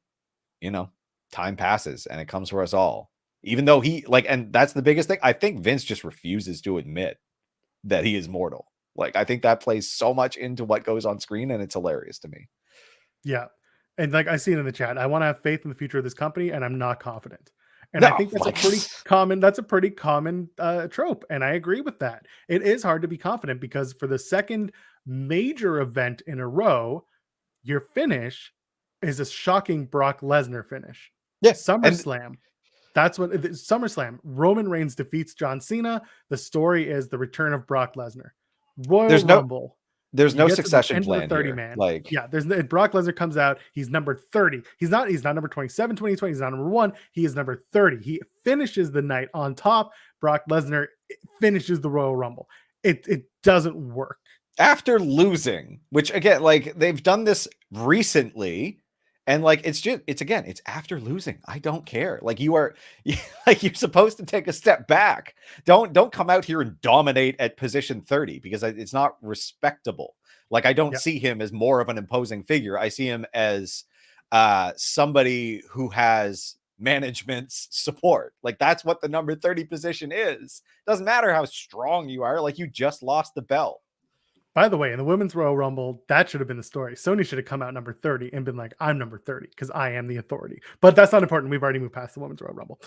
time passes and it comes for us all. Even though and that's the biggest thing. I think Vince just refuses to admit that he is mortal. Like, I think that plays so much into what goes on screen, and it's hilarious to me. Yeah. And like I see it in the chat, I want to have faith in the future of this company, and I'm not confident. And No, I think that's a pretty common trope. And I agree with that. It is hard to be confident because for the second major event in a row, your finish is a shocking Brock Lesnar finish. Yeah. SummerSlam. That's what SummerSlam. Roman Reigns defeats John Cena. The story is the return of Brock Lesnar. Royal Rumble. There's no succession plan 30 here. man. Like, yeah, Brock Lesnar comes out. He's number 30. He's not number 27, 2020. He's not number 1. He is number 30. He finishes the night on top. Brock Lesnar finishes the Royal Rumble. It doesn't work. After losing, which again, like, they've done this recently, and like, it's after losing. I don't care. Like, you're supposed to take a step back. Don't come out here and dominate at position 30, because it's not respectable. Like, I don't see him as more of an imposing figure. I see him as somebody who has management's support. Like, that's what the number 30 position is. Doesn't matter how strong you are. Like, you just lost the belt. By the way, in the Women's Royal Rumble, that should have been the story. Sony should have come out number 30 and been like, I'm number 30 because I am the authority. But that's not important. We've already moved past the Women's Royal Rumble.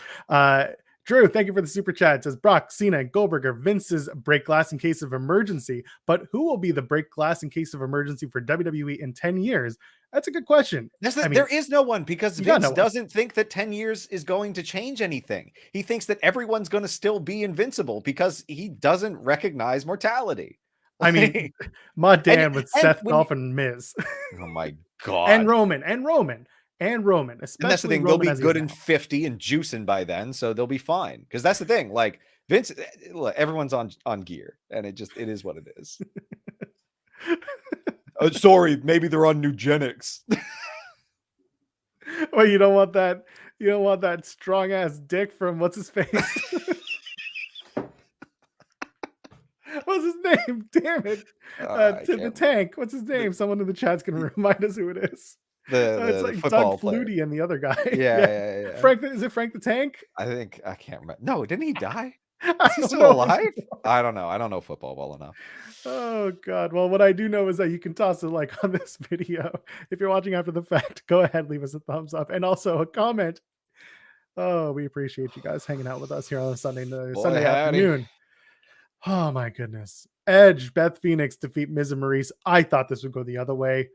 Drew, thank you for the super chat. It says Brock, Cena, and Goldberg are Vince's break glass in case of emergency. But who will be the break glass in case of emergency for WWE in 10 years? That's a good question. There is no one, because Vince doesn't think that 10 years is going to change anything. He thinks that everyone's going to still be invincible because he doesn't recognize mortality. I mean, Mod Dan with Seth, Dolph, and Miz. Oh my God. and Roman. Especially, and that's the thing. They'll be good and 50 and juicing by then, so they'll be fine. Because that's the thing. Like, Vince, everyone's on gear, and it is what it is. Sorry, maybe they're on Nugenics. Well, you don't want that. You don't want that strong ass dick from what's his face. What's his name? Damn it. The tank. What's his name? Someone in the chat's going to remind us who it is. It's like Doug Flutie and the other guy. Yeah. Frank, is it Frank the Tank? I can't remember. No, didn't he die? Is he still alive? I don't know. I don't know football well enough. Oh God. Well, what I do know is that you can toss a like on this video. If you're watching after the fact, go ahead, leave us a thumbs up and also a comment. Oh, we appreciate you guys hanging out with us here on a Sunday afternoon. Oh my goodness. Edge, Beth Phoenix defeat Miz and Maryse. I thought this would go the other way.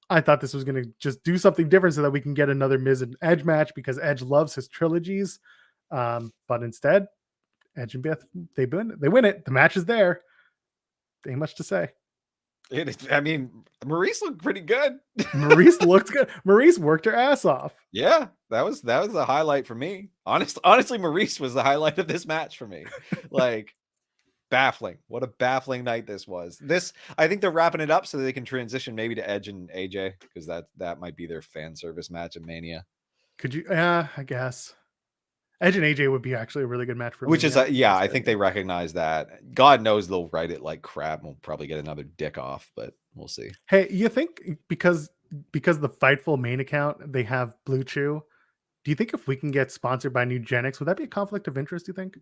I thought this was going to just do something different so that we can get another Miz and Edge match, because Edge loves his trilogies. But instead, Edge and Beth, they win it. The match is there. Ain't much to say. I mean, Maryse looked pretty good. Maryse looked good. Maryse worked her ass off. Yeah, that was a highlight for me. Honestly, Maryse was the highlight of this match for me. Like, baffling. What a baffling night this was. I think they're wrapping it up so they can transition maybe to Edge and AJ, because that might be their fan service match at Mania. Could you? Yeah, I guess. Edge and AJ would be actually a really good match for Which is I think they recognize that. God knows they'll write it like crap. We'll probably get another dick off, but we'll see. Hey, you think because the Fightful main account, they have Blue Chew, do you think if we can get sponsored by Nugenics, would that be a conflict of interest, do you think?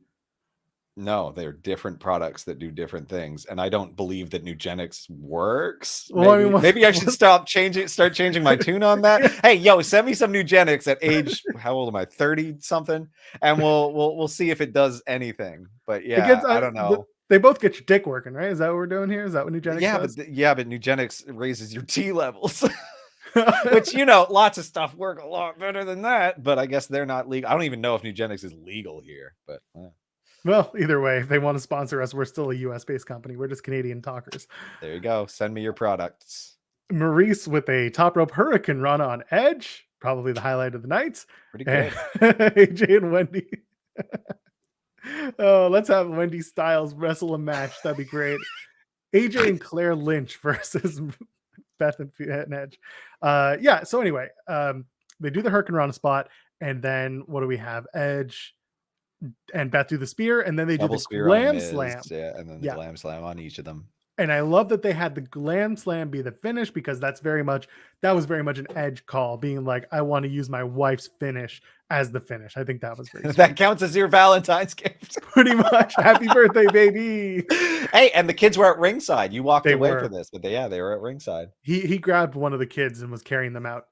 No, they're different products that do different things, and I don't believe that Nugenics works. Well, I mean, Maybe I should start changing my tune on that. Yeah. Hey, yo, send me some Nugenics at age, how old am I? 30 something, and we'll see if it does anything. But It gets, yeah, I don't know. they both get your dick working, right? Is that what we're doing here? Is that what Nugenics does? But Nugenics raises your T levels. Which, lots of stuff work a lot better than that, but I guess they're not legal. I don't even know if Nugenics is legal here, but Well, either way, if they want to sponsor us, we're still a US based company. We're just Canadian talkers. there you go. Send me your products. Maryse with a top rope hurricane run on Edge, probably the highlight of the night. Pretty good. AJ and Wendy. Oh, let's have Wendy Styles wrestle a match. That'd be great. AJ and Claire Lynch versus Beth and Edge. Yeah. So anyway, they do the hurricane run spot, and then what do we have? Edge and Beth do the spear, and then they Double do the spear glam on Miz, slam. yeah, and then the glam slam on each of them. And I love that they had the glam slam be the finish, because that was very much an Edge call, being like, I want to use my wife's finish as the finish. I think that was very that counts as your Valentine's gift. Pretty much. Happy birthday, baby. Hey, and the kids were at ringside. You walked away were. for this, but they were at ringside. He grabbed one of the kids and was carrying them out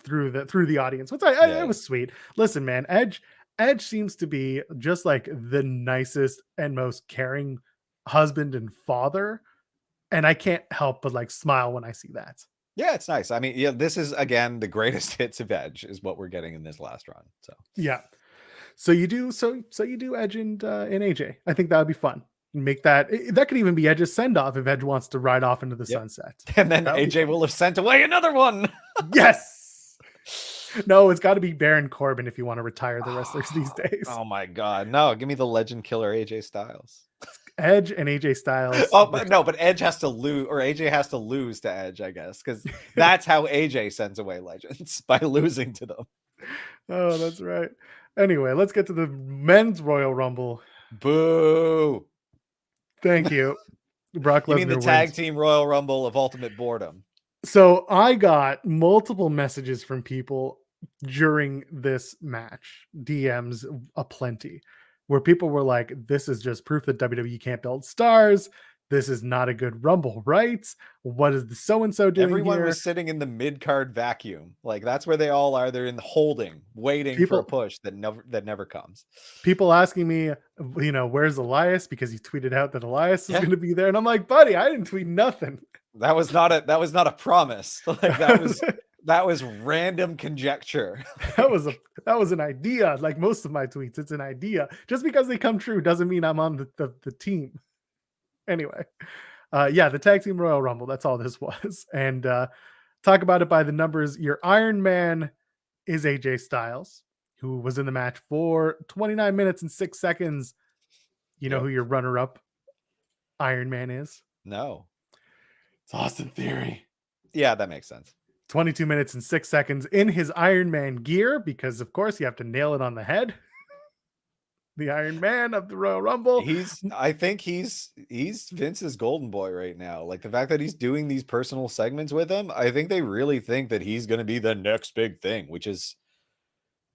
through the audience, which it was sweet. Listen, man, Edge seems to be just like the nicest and most caring husband and father, and I can't help but like smile when I see that. Yeah, it's nice. I mean, yeah, this is again the greatest hits of Edge is what we're getting in this last run. So yeah, so you do Edge and AJ. I think that would be fun. Make that could even be Edge's send off if Edge wants to ride off into the sunset, and then AJ will have sent away another one. Yes. No, it's got to be Baron Corbin if you want to retire the wrestlers these days. Oh my God, no! Give me the legend killer AJ Styles. Edge and AJ Styles. Oh, but Edge has to lose, or AJ has to lose to Edge, I guess, because that's how AJ sends away legends, by losing to them. Oh, that's right. Anyway, let's get to the men's Royal Rumble. Boo! Thank you, Brock Lesnar. You mean the tag team Royal Rumble of ultimate boredom? So I got multiple messages from people during this match, DMs aplenty, where people were like, this is just proof that WWE can't build stars. This is not a good Rumble, right? What is the so-and-so doing Everyone here? was sitting in the mid-card vacuum. Like, that's where they all are. They're in the holding, waiting for a push that never comes. People asking me, where's Elias? Because he tweeted out that Elias is going to be there. And I'm like, buddy, I didn't tweet nothing. That was not a promise. Like, that was random conjecture. that was an idea. Like most of my tweets, it's an idea. Just because they come true doesn't mean I'm on the team. Anyway, the tag team Royal Rumble. That's all this was. And talk about it by the numbers. Your Iron Man is AJ Styles, who was in the match for 29 minutes and 6 seconds. You know who your runner-up Iron Man is? No. It's Austin Theory. Yeah, that makes sense. 22 minutes and 6 seconds in his Iron Man gear, because of course you have to nail it on the head. The Iron Man of the Royal Rumble. I think he's Vince's golden boy right now. Like, the fact that he's doing these personal segments with him, I think they really think that he's going to be the next big thing, which is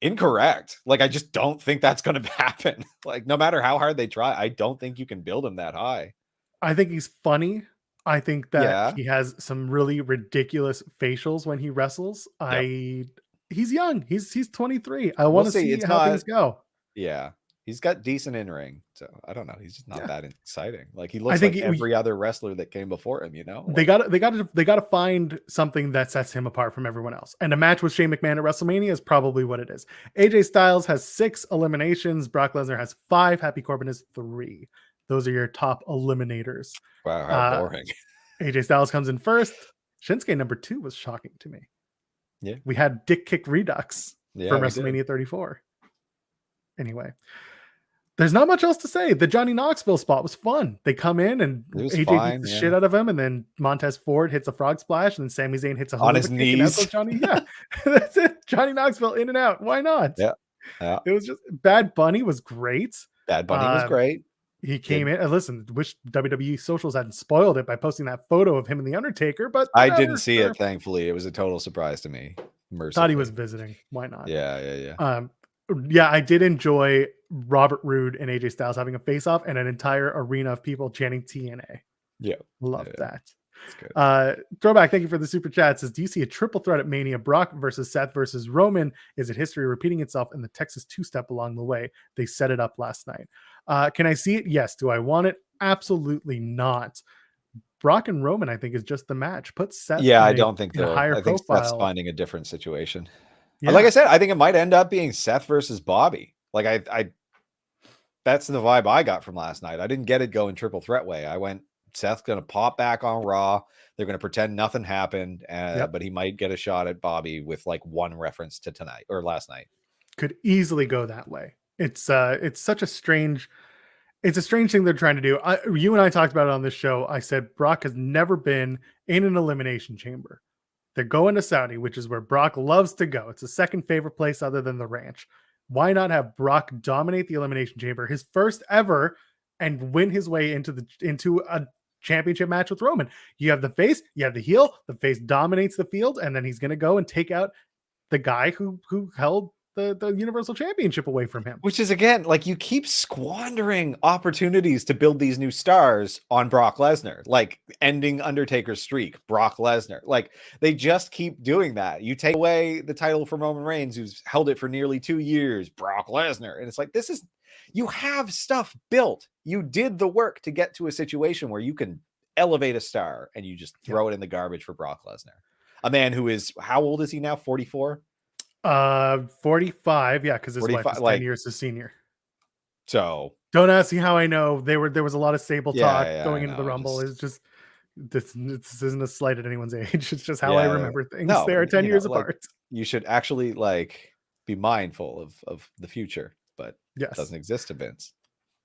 incorrect. Like, I just don't think that's going to happen. Like, no matter how hard they try, I don't think you can build him that high. I think he's funny. I think that he has some really ridiculous facials when he wrestles. He's young. He's 23. I want to see how things go. Yeah. He's got decent in-ring. So I don't know. He's just not that exciting. Like, he looks like every other wrestler that came before him, Like, they got to find something that sets him apart from everyone else. And a match with Shane McMahon at WrestleMania is probably what it is. AJ Styles has 6 eliminations. Brock Lesnar has 5. Happy Corbin is 3. Those are your top eliminators. Wow, how boring. AJ Styles comes in first. Shinsuke number 2 was shocking to me. Yeah. We had Dick Kick Redux from WrestleMania 34. Anyway, there's not much else to say. The Johnny Knoxville spot was fun. They come in and AJ beats the shit out of him, and then Montez Ford hits a frog splash, and then Sami Zayn hits a on his knees. Johnny, that's it. Johnny Knoxville in and out. Why not? Yeah. It was just Bad Bunny was great. Bad Bunny was great. He came in. Listen, wish WWE socials hadn't spoiled it by posting that photo of him and the Undertaker, but I didn't see it. Thankfully, it was a total surprise to me. Thought he was visiting. Why not? Yeah. Yeah, I did enjoy Robert Roode and AJ Styles having a face-off and an entire arena of people chanting TNA. Yeah. Love Yeah, that. it's good. Throwback, thank you for the super chat. Says, do you see a triple threat at Mania? Brock versus Seth versus Roman? Is it history repeating itself in the Texas two-step along the way? They set it up last night. Can I see it? Yes. Do I want it? Absolutely not. Brock and Roman, I think, is just the match. Put Seth Yeah, in I don't think in a they'll. higher I think Seth's profile. finding a different situation. Yeah. Like I said, I think it might end up being Seth versus Bobby. Like I that's the vibe I got from last night. I didn't get it going triple threat way. I went Seth's going to pop back on Raw. They're going to pretend nothing happened, but he might get a shot at Bobby with like one reference to tonight or last night. Could easily go that way. It's such a strange. It's a strange thing they're trying to do. You and I talked about it on this show. I said Brock has never been in an elimination chamber. They're going to Saudi, which is where Brock loves to go. It's the second favorite place other than the ranch. Why not have Brock dominate the elimination chamber, his first ever, and win his way into a championship match with Roman? You have the face, you have the heel. The face dominates the field, and then he's going to go and take out the guy who held the Universal Championship away from him. Which is, again, like, you keep squandering opportunities to build these new stars on Brock Lesnar, like ending Undertaker's streak, Brock Lesnar. Like, they just keep doing that. You take away the title from Roman Reigns, who's held it for nearly 2 years, Brock Lesnar. And it's like, you have stuff built. You did the work to get to a situation where you can elevate a star and you just throw it in the garbage for Brock Lesnar. A man who is, how old is he now? 44? 45, yeah, because his wife is 10 years his senior. So don't ask me how I know. There was a lot of stable talk going into the Rumble. It's just this isn't a slight at anyone's age. It's just how I remember things. No, they are 10 years apart. You should actually be mindful of the future, but it doesn't exist to Vince.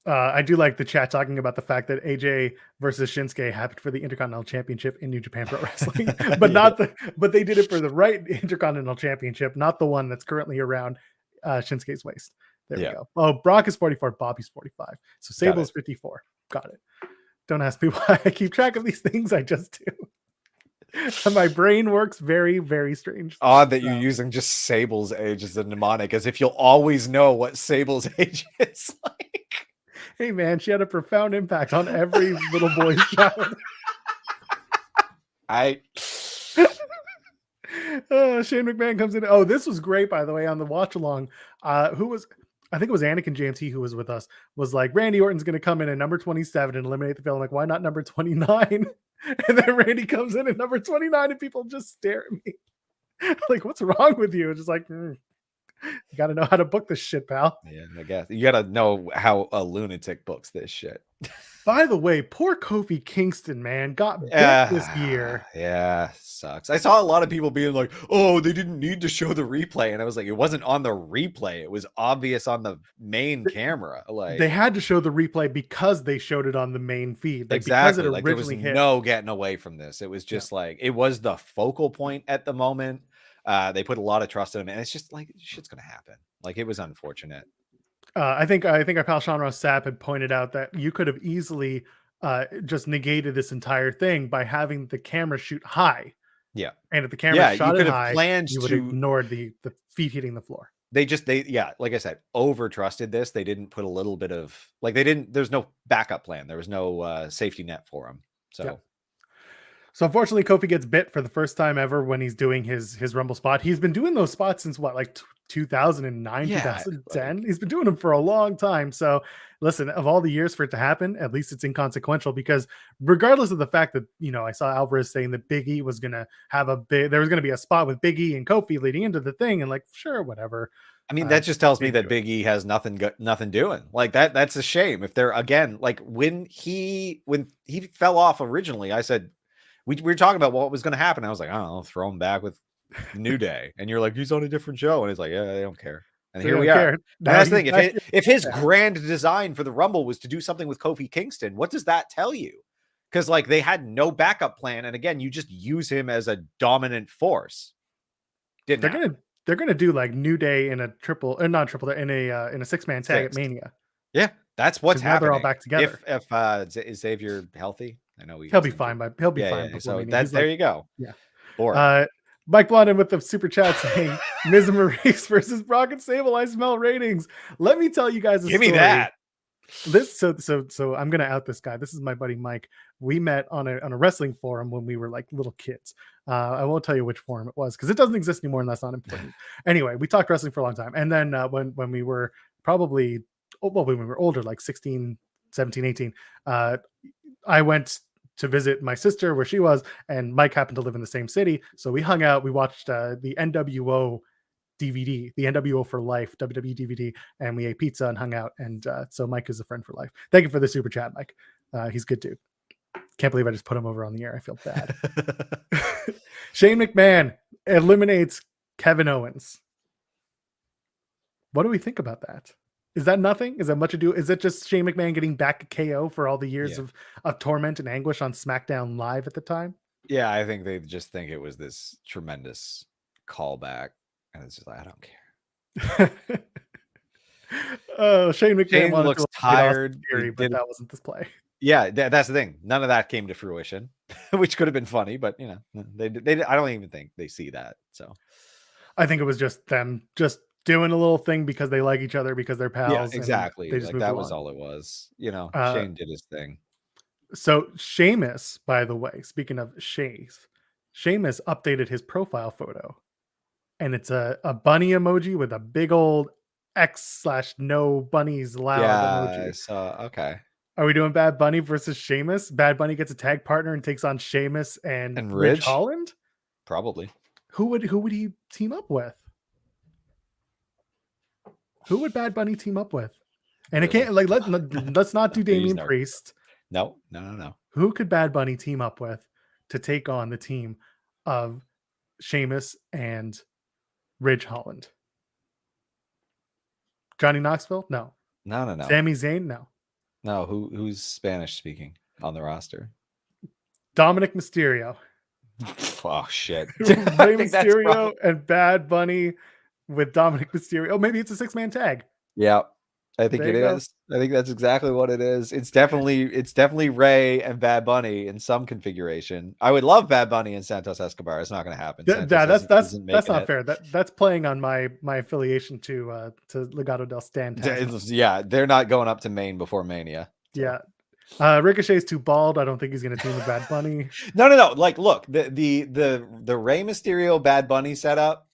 I do like the chat talking about the fact that AJ versus Shinsuke happened for the Intercontinental Championship in New Japan Pro Wrestling, but but they did it for the right Intercontinental Championship, not the one that's currently around Shinsuke's waist. There we go. Oh, Brock is 44, Bobby's 45, so Sable is 54. Got it. Don't ask me why I keep track of these things. I just do. My brain works very, very strange. Odd that you're using just Sable's age as a mnemonic, as if you'll always know what Sable's age is like. Hey man, she had a profound impact on every little boy's child. Shane McMahon comes in. Oh, this was great, by the way, on the watch along. I think it was Anakin JMT who was with us, was like, Randy Orton's going to come in at number 27 and eliminate the film. I'm like, why not number 29? And then Randy comes in at number 29 and people just stare at me. Like, what's wrong with you? It's just like, you got to know how to book this shit, pal. Yeah, I guess you got to know how a lunatic books this shit. By the way, poor Kofi Kingston, man, got bit this year. Yeah, sucks. I saw a lot of people being like, oh, they didn't need to show the replay. And I was like, it wasn't on the replay. It was obvious on the main camera. Like, they had to show the replay because they showed it on the main feed. Exactly. Because there was no getting away from this. It was just it was the focal point at the moment. They put a lot of trust in him, and it's just like, shit's gonna happen. Like, it was unfortunate. I think our pal Sean Ross Sapp had pointed out that you could have easily just negated this entire thing by having the camera shoot high. Yeah, and if the camera shot it high, you would have ignored the feet hitting the floor. They like I said, over trusted this. They didn't put a little bit of there's no backup plan. There was no safety net for him. So. Yeah. So unfortunately, Kofi gets bit for the first time ever when he's doing his Rumble spot. He's been doing those spots since 2009, 2010. He's been doing them for a long time. So listen, of all the years for it to happen, at least it's inconsequential, because regardless of the fact that, I saw Alvarez saying that Big E was going to have there was going to be a spot with Big E and Kofi leading into the thing, and sure, whatever. I mean, that just tells me that Big E has nothing doing. Like that's a shame. If they're, again, like when he fell off originally, I said, we were talking about what was going to happen. I was like, I don't know, throw him back with New Day. And you're like, he's on a different show. And he's like, yeah, they don't care. And here we are. That's the thing. If his grand design for the Rumble was to do something with Kofi Kingston, what does that tell you? Because they had no backup plan. And again, you just use him as a dominant force. They're gonna do New Day in a in a 6-man tag at Mania. Yeah, that's what's happening. They're all back together. If is Xavier healthy? I know he'll be fine. He'll be fine. So there you go. Yeah. Mike Blondin with the super chat saying Miz and Maryse versus Brock and Sable. I smell ratings. Let me tell you guys a Give story. me that. So I'm gonna out this guy. This is my buddy Mike. We met on a wrestling forum when we were like little kids. I won't tell you which forum it was because it doesn't exist anymore, and that's not important. Anyway, we talked wrestling for a long time, and then when we were probably when we were older, like 16, 17, 18, I went to visit my sister where she was, and Mike happened to live in the same city, so we hung out. We watched the NWO DVD, the NWO for Life WWE DVD, and we ate pizza and hung out. And so Mike is a friend for life. Thank you for the super chat, Mike. He's good dude. Can't believe I just put him over on the air. I feel bad. Shane McMahon eliminates Kevin Owens. What do we think about that? Is that nothing? Is that much ado? Is it just Shane McMahon getting back a KO for all the years of torment and anguish on SmackDown Live at the time? Yeah, I think they just think it was this tremendous callback. And it's just like, I don't care. Shane McMahon looks tired. Theory, but that wasn't this play. Yeah, that's the thing. None of that came to fruition, which could have been funny, but you know, they I don't even think they see that. So I think it was just them just doing a little thing because they like each other, because they're pals. Yeah, exactly. They just like that was all it was. You know, Shane did his thing. So Sheamus, by the way, speaking of Sheamus updated his profile photo. And it's a bunny emoji with a big old X/no bunnies loud emoji. I saw. Okay. Are we doing Bad Bunny versus Sheamus? Bad Bunny gets a tag partner and takes on Sheamus and Ridge Holland? Probably. Who would he team up with? Who would Bad Bunny team up with? And it can't like let's not do Damian Priest. No. Who could Bad Bunny team up with to take on the team of Sheamus and Ridge Holland? Johnny Knoxville? No. Sami Zayn? No. Who's Spanish speaking on the roster? Dominic Mysterio. Oh shit. Rey Mysterio and Bad Bunny with Dominic Mysterio. Oh, maybe it's a 6-man tag. Yeah. I think it is. I think that's exactly what it is. It's definitely Ray and Bad Bunny in some configuration. I would love Bad Bunny and Santos Escobar. It's not going to happen. That's not fair. That's playing on my affiliation to Legado del Stan. Yeah, they're not going up to Maine before Mania. So. Yeah. Ricochet's too bald. I don't think he's going to team with Bad Bunny. No. Like, look, the Rey Mysterio Bad Bunny setup.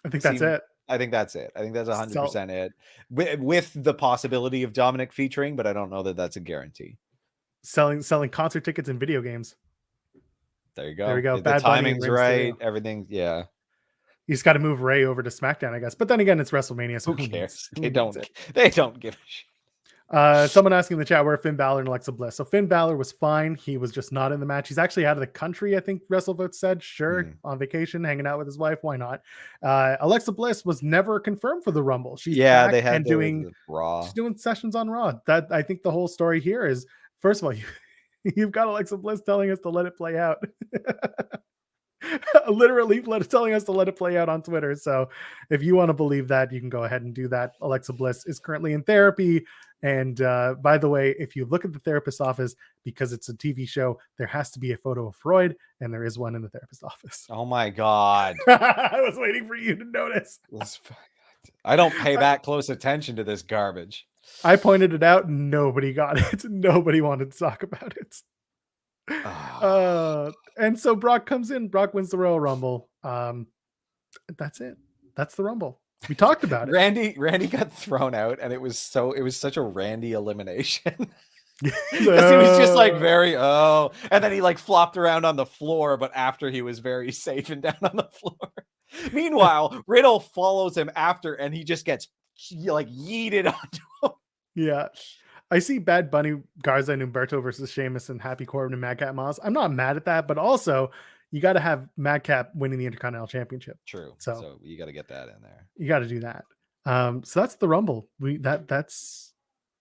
I think that's it. I think that's it. I think that's 100% it. With the possibility of Dominic featuring, but I don't know that that's a guarantee. Selling concert tickets and video games. There you go. There we go. The Bad timing's right. Everything. Yeah. You just got to move Ray over to SmackDown, I guess. But then again, it's WrestleMania. So who cares? They don't give a shit. Someone asking in the chat where Finn Balor and Alexa Bliss. So Finn Balor was fine. He was just not in the match. He's actually out of the country, I think WrestleVote said. Sure, on vacation, hanging out with his wife. Why not? Alexa Bliss was never confirmed for the Rumble. She's back they had and doing Raw. She's doing sessions on Raw. That I think the whole story here is, first of all, you've got Alexa Bliss telling us to let it play out. Literally telling us to let it play out on Twitter. So if you want to believe that, you can go ahead and do that. Alexa Bliss is currently in therapy. And by the way, if you look at the therapist's office, because it's a TV show, there has to be a photo of Freud, and there is one in the therapist's office. Oh my God. I was waiting for you to notice. I don't pay that close attention to this garbage. I pointed it out. Nobody got it. Nobody wanted to talk about it. And so Brock comes in. Brock wins the Royal Rumble. That's it. That's the Rumble. We talked about it. Randy got thrown out, and it was such a Randy elimination. Because he was just like and then he like flopped around on the floor, but after he was very safe and down on the floor. Meanwhile, Riddle follows him after, and he just gets like yeeted onto him. Yeah. I see Bad Bunny, Garza, and Humberto versus Sheamus and Happy Corbin and Madcap Moss. I'm not mad at that, but also you got to have Madcap winning the Intercontinental Championship. True. So you got to get that in there. You got to do that. So that's the Rumble. That's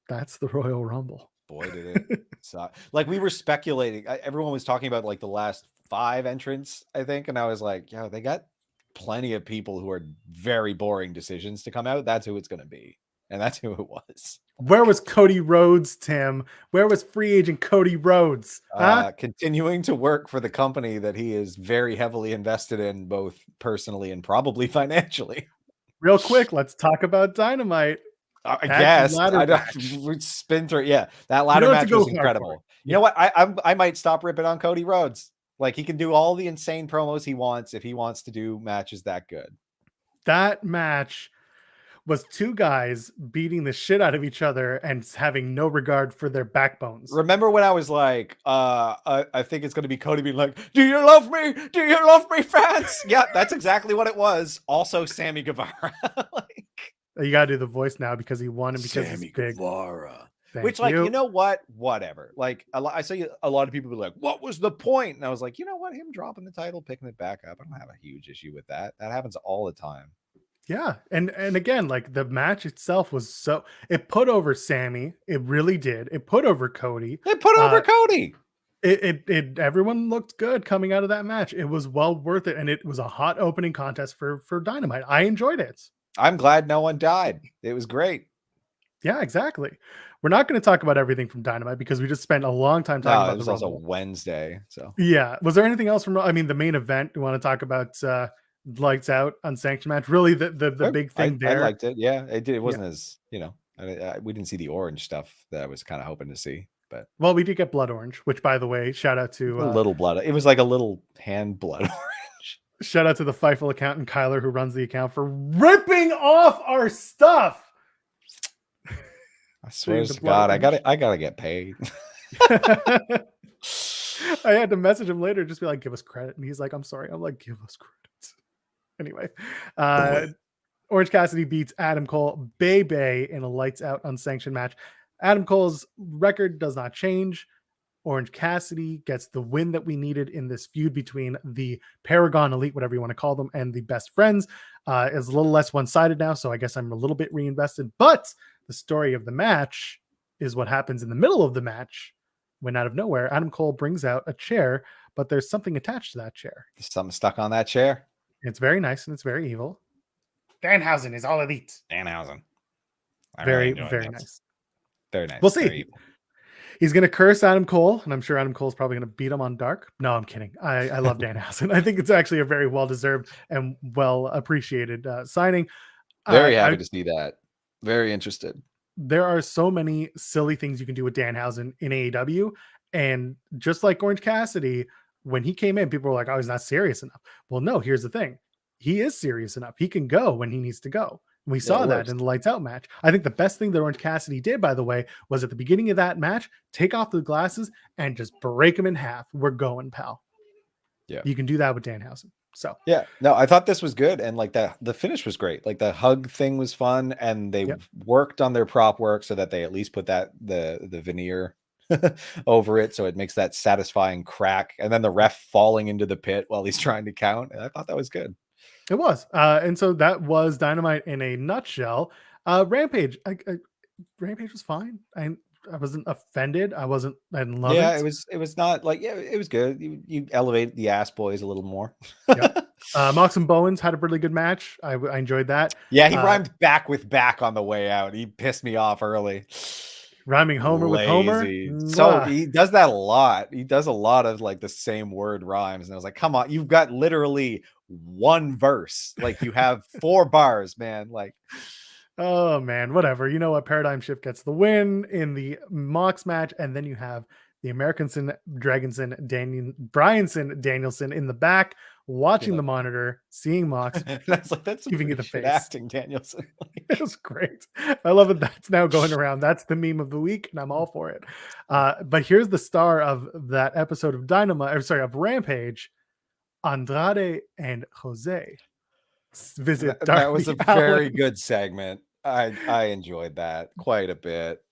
the Royal Rumble. Boy, did it suck. Like, we were speculating. Everyone was talking about like the last 5 entrants, I think, and I was like, they got plenty of people who are very boring decisions to come out. That's who it's going to be. and that's who it was. Where was Cody Rhodes, Tim? Where was free agent Cody Rhodes? Huh? Continuing to work for the company that he is very heavily invested in, both personally and probably financially. Real quick, let's talk about Dynamite. I That guess ladder I don't match. spin through. Yeah, that ladder don't have to match go was hard for incredible. it. You know what? I might stop ripping on Cody Rhodes. Like, he can do all the insane promos he wants if he wants to do matches that good. That match was two guys beating the shit out of each other and having no regard for their backbones. Remember when I was like, I think it's going to be Cody being like, "Do you love me? Do you love me, fans?" Yeah, that's exactly what it was. Also, Sammy Guevara. Like, You gotta do the voice now because he won and because Sammy he's big. Guevara. Thank Which, like, you know what? Whatever. Like, I saw a lot of people be like, "What was the point?" And I was like, you know what? Him dropping the title, picking it back up, I don't have a huge issue with that. That happens all the time. Yeah, and again, like the match itself was it put over Sammy. It really did. It put over Cody. It put over Cody. It everyone looked good coming out of that match. It was well worth it, and it was a hot opening contest for Dynamite. I enjoyed it. I'm glad no one died. It was great. Yeah, exactly. We're not going to talk about everything from Dynamite because we just spent a long time talking about it was the also Rumble. Wednesday. So Yeah, was there anything else from? I mean, the main event. We want to talk about lights out unsanctioned match. Really, the big thing I there. liked it. Yeah, it did. It wasn't as, we didn't see the orange stuff that I was kind of hoping to see. But well, we did get blood orange, which, by the way, shout out to a little blood. It was like a little hand blood orange. Shout out to the Fightful accountant Kyler, who runs the account, for ripping off our stuff. I swear to God, I gotta get paid. I had to message him later, just be like, "Give us credit," and he's like, "I'm sorry." I'm like, "Give us credit." Anyway, Orange Cassidy beats Adam Cole Bay in a lights out unsanctioned match. Adam Cole's record does not change. Orange Cassidy gets the win that we needed in this feud between the Paragon Elite, whatever you want to call them, and the Best Friends. Is a little less one-sided now, so I guess I'm a little bit reinvested. But the story of the match is what happens in the middle of the match when, out of nowhere, Adam Cole brings out a chair, but there's something attached to that chair. There's something stuck on that chair. It's very nice and it's very evil. Danhausen is all elite. Danhausen. Very, very nice. Very nice. We'll see. He's going to curse Adam Cole, and I'm sure Adam Cole's probably going to beat him on Dark. No, I'm kidding. I love Danhausen. I think it's actually a very well-deserved and well-appreciated signing. Very happy to see that. Very interested. There are so many silly things you can do with Danhausen in AEW, and just like Orange Cassidy, when he came in, people were like, "Oh, he's not serious enough." Well, no, here's the thing. He is serious enough. He can go when he needs to go. We saw that in the lights out match. I think the best thing that Orange Cassidy did, by the way, was at the beginning of that match, take off the glasses and just break him in half. We're going, pal. Yeah. You can do that with Danhausen. So yeah, no, I thought this was good. And like the finish was great. Like the hug thing was fun, and they worked on their prop work so that they at least put that the veneer over it, so it makes that satisfying crack. And then the ref falling into the pit while he's trying to count. And I thought that was good. It was. And so that was Dynamite in a nutshell. Rampage. Rampage was fine. I wasn't offended. I didn't love it. Yeah, it was not like, it was good. You elevated the ass boys a little more. Mox and Bowens had a really good match. I enjoyed that. Yeah, he rhymed back with back on the way out. He pissed me off early. Rhyming Homer with Homer. So he does that a lot. He does a lot of like the same word rhymes. And I was like, come on, you've got literally one verse. Like, you have 4 bars, man. Like, oh man, whatever. You know what? Paradigm Shift gets the win in the Mox match, and then you have the Americanson, Dragonson, Bryanson, Danielson in the back, watching the monitor, seeing Mox. That's giving you the face. Acting, Danielson. It was great. I love it. That's now going around. That's the meme of the week, and I'm all for it. But here's the star of that episode of of Rampage, Andrade and Jose visit Darby. That was a very good segment. I enjoyed that quite a bit.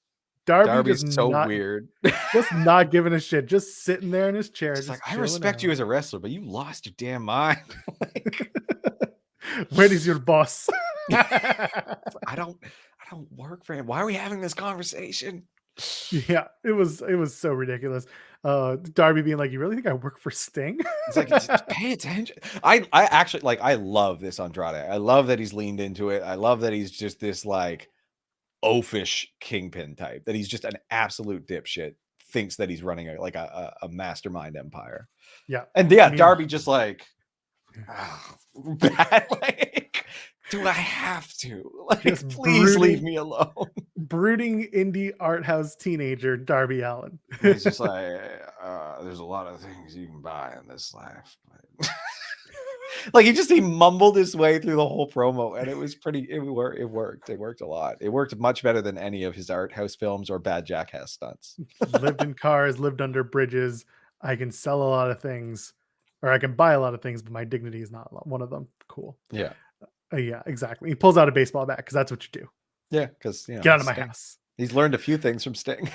Darby's so weird. Just not giving a shit. Just sitting there in his chair. Just like, I respect you as a wrestler, but you lost your damn mind. Like, where is your boss? I don't work for him. Why are we having this conversation? Yeah, it was so ridiculous. Darby being like, "You really think I work for Sting?" It's like, just pay attention. I actually I love this Andrade. I love that he's leaned into it. I love that he's just this like oafish kingpin type, that he's just an absolute dipshit, thinks that he's running a mastermind empire. Yeah. And yeah, I mean, Darby just like, bad, like, do I have to? Like, Just please leave brooding. me alone. Brooding indie art house teenager Darby Allin. He's just like, there's a lot of things you can buy in this life. But like he mumbled his way through the whole promo, and it was it worked a lot. It worked much better than any of his art house films or bad Jackass stunts. Lived in cars, lived under bridges. I can sell a lot of things, or I can buy a lot of things, but my dignity is not one of them. Cool. Yeah. Yeah, exactly. He pulls out a baseball bat because that's what you do. Yeah, because get out of my house. He's learned a few things from Sting.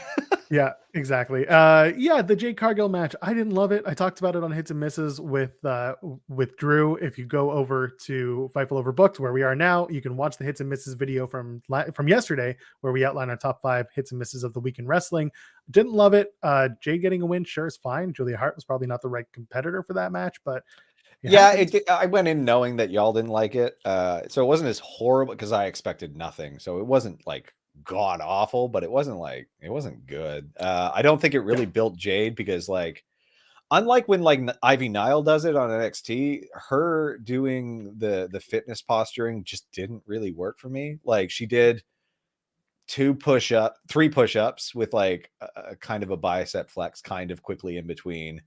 Yeah, exactly. Yeah, the Jade Cargill match, I didn't love it. I talked about it on Hits and Misses with Drew. If you go over to Fightful Overbooked, where we are now, you can watch the Hits and Misses video from yesterday, where we outline our top 5 hits and misses of the week in wrestling. Didn't love it. Jade getting a win, sure, is fine. Julia Hart was probably not the right competitor for that match, but yeah, I went in knowing that y'all didn't like it, so it wasn't as horrible because I expected nothing. So it wasn't like god awful, but it wasn't good. I don't think it really built Jade, because like, unlike when like Ivy Nile does it on NXT, her doing the fitness posturing just didn't really work for me. Like, she did 3 push-ups with like a kind of a bicep flex kind of quickly in between,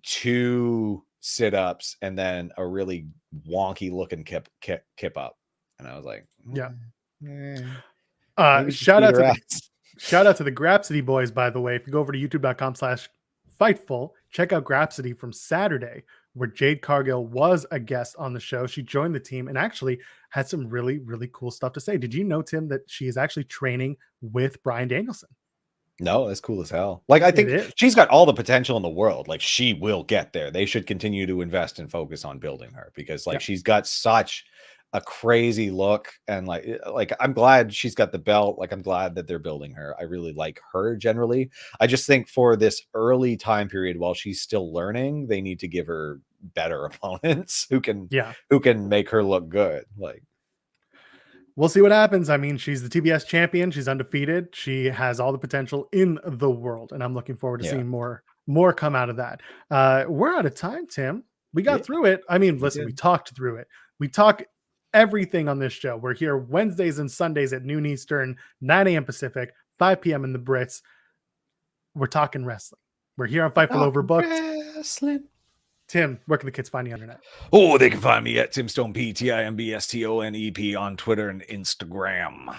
2 sit-ups, and then a really wonky looking kip up, and I was like, shout out to the Grapsity boys, by the way. If you go over to youtube.com/Fightful, check out Grapsity from Saturday, where Jade Cargill was a guest on the show. She joined the team and actually had some really, really cool stuff to say. Did you know, Tim, that she is actually training with Bryan Danielson? No, that's cool as hell. Like, I think she's got all the potential in the world. Like, she will get there. They should continue to invest and focus on building her, because like she's got such a crazy look, and like I'm glad she's got the belt. Like, I'm glad that they're building her. I really like her generally. I just think for this early time period, while she's still learning, they need to give her better opponents who can make her look good. Like, we'll see what happens. I mean, she's the TBS champion. She's undefeated. She has all the potential in the world, and I'm looking forward to seeing more come out of that. We're out of time, Tim. We got through it. I mean, listen, we talked through it. We talk everything on this show. We're here Wednesdays and Sundays at noon Eastern, 9 a.m. Pacific, 5 p.m. in the Brits. We're talking wrestling. We're here on Fightful Overbooked. Wrestling. Tim, where can the kids find you on the internet? Oh, they can find me at TimStoneP, TIMBSTONEP on Twitter and Instagram.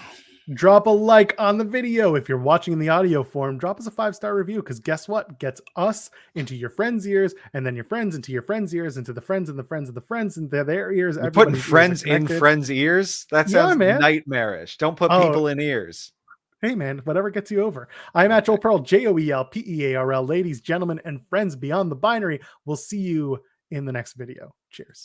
Drop a like on the video. If you're watching in the audio form, drop us a 5-star review, because guess what? Gets us into your friends' ears, and then your friends into your friends' ears, into the friends and the friends of the friends into their ears. You're putting friends in friends' ears? That sounds nightmarish. Don't put people in ears. Hey, man, whatever gets you over. I'm at Joel Pearl, JOELPEARL. Ladies, gentlemen, and friends beyond the binary. We'll see you in the next video. Cheers.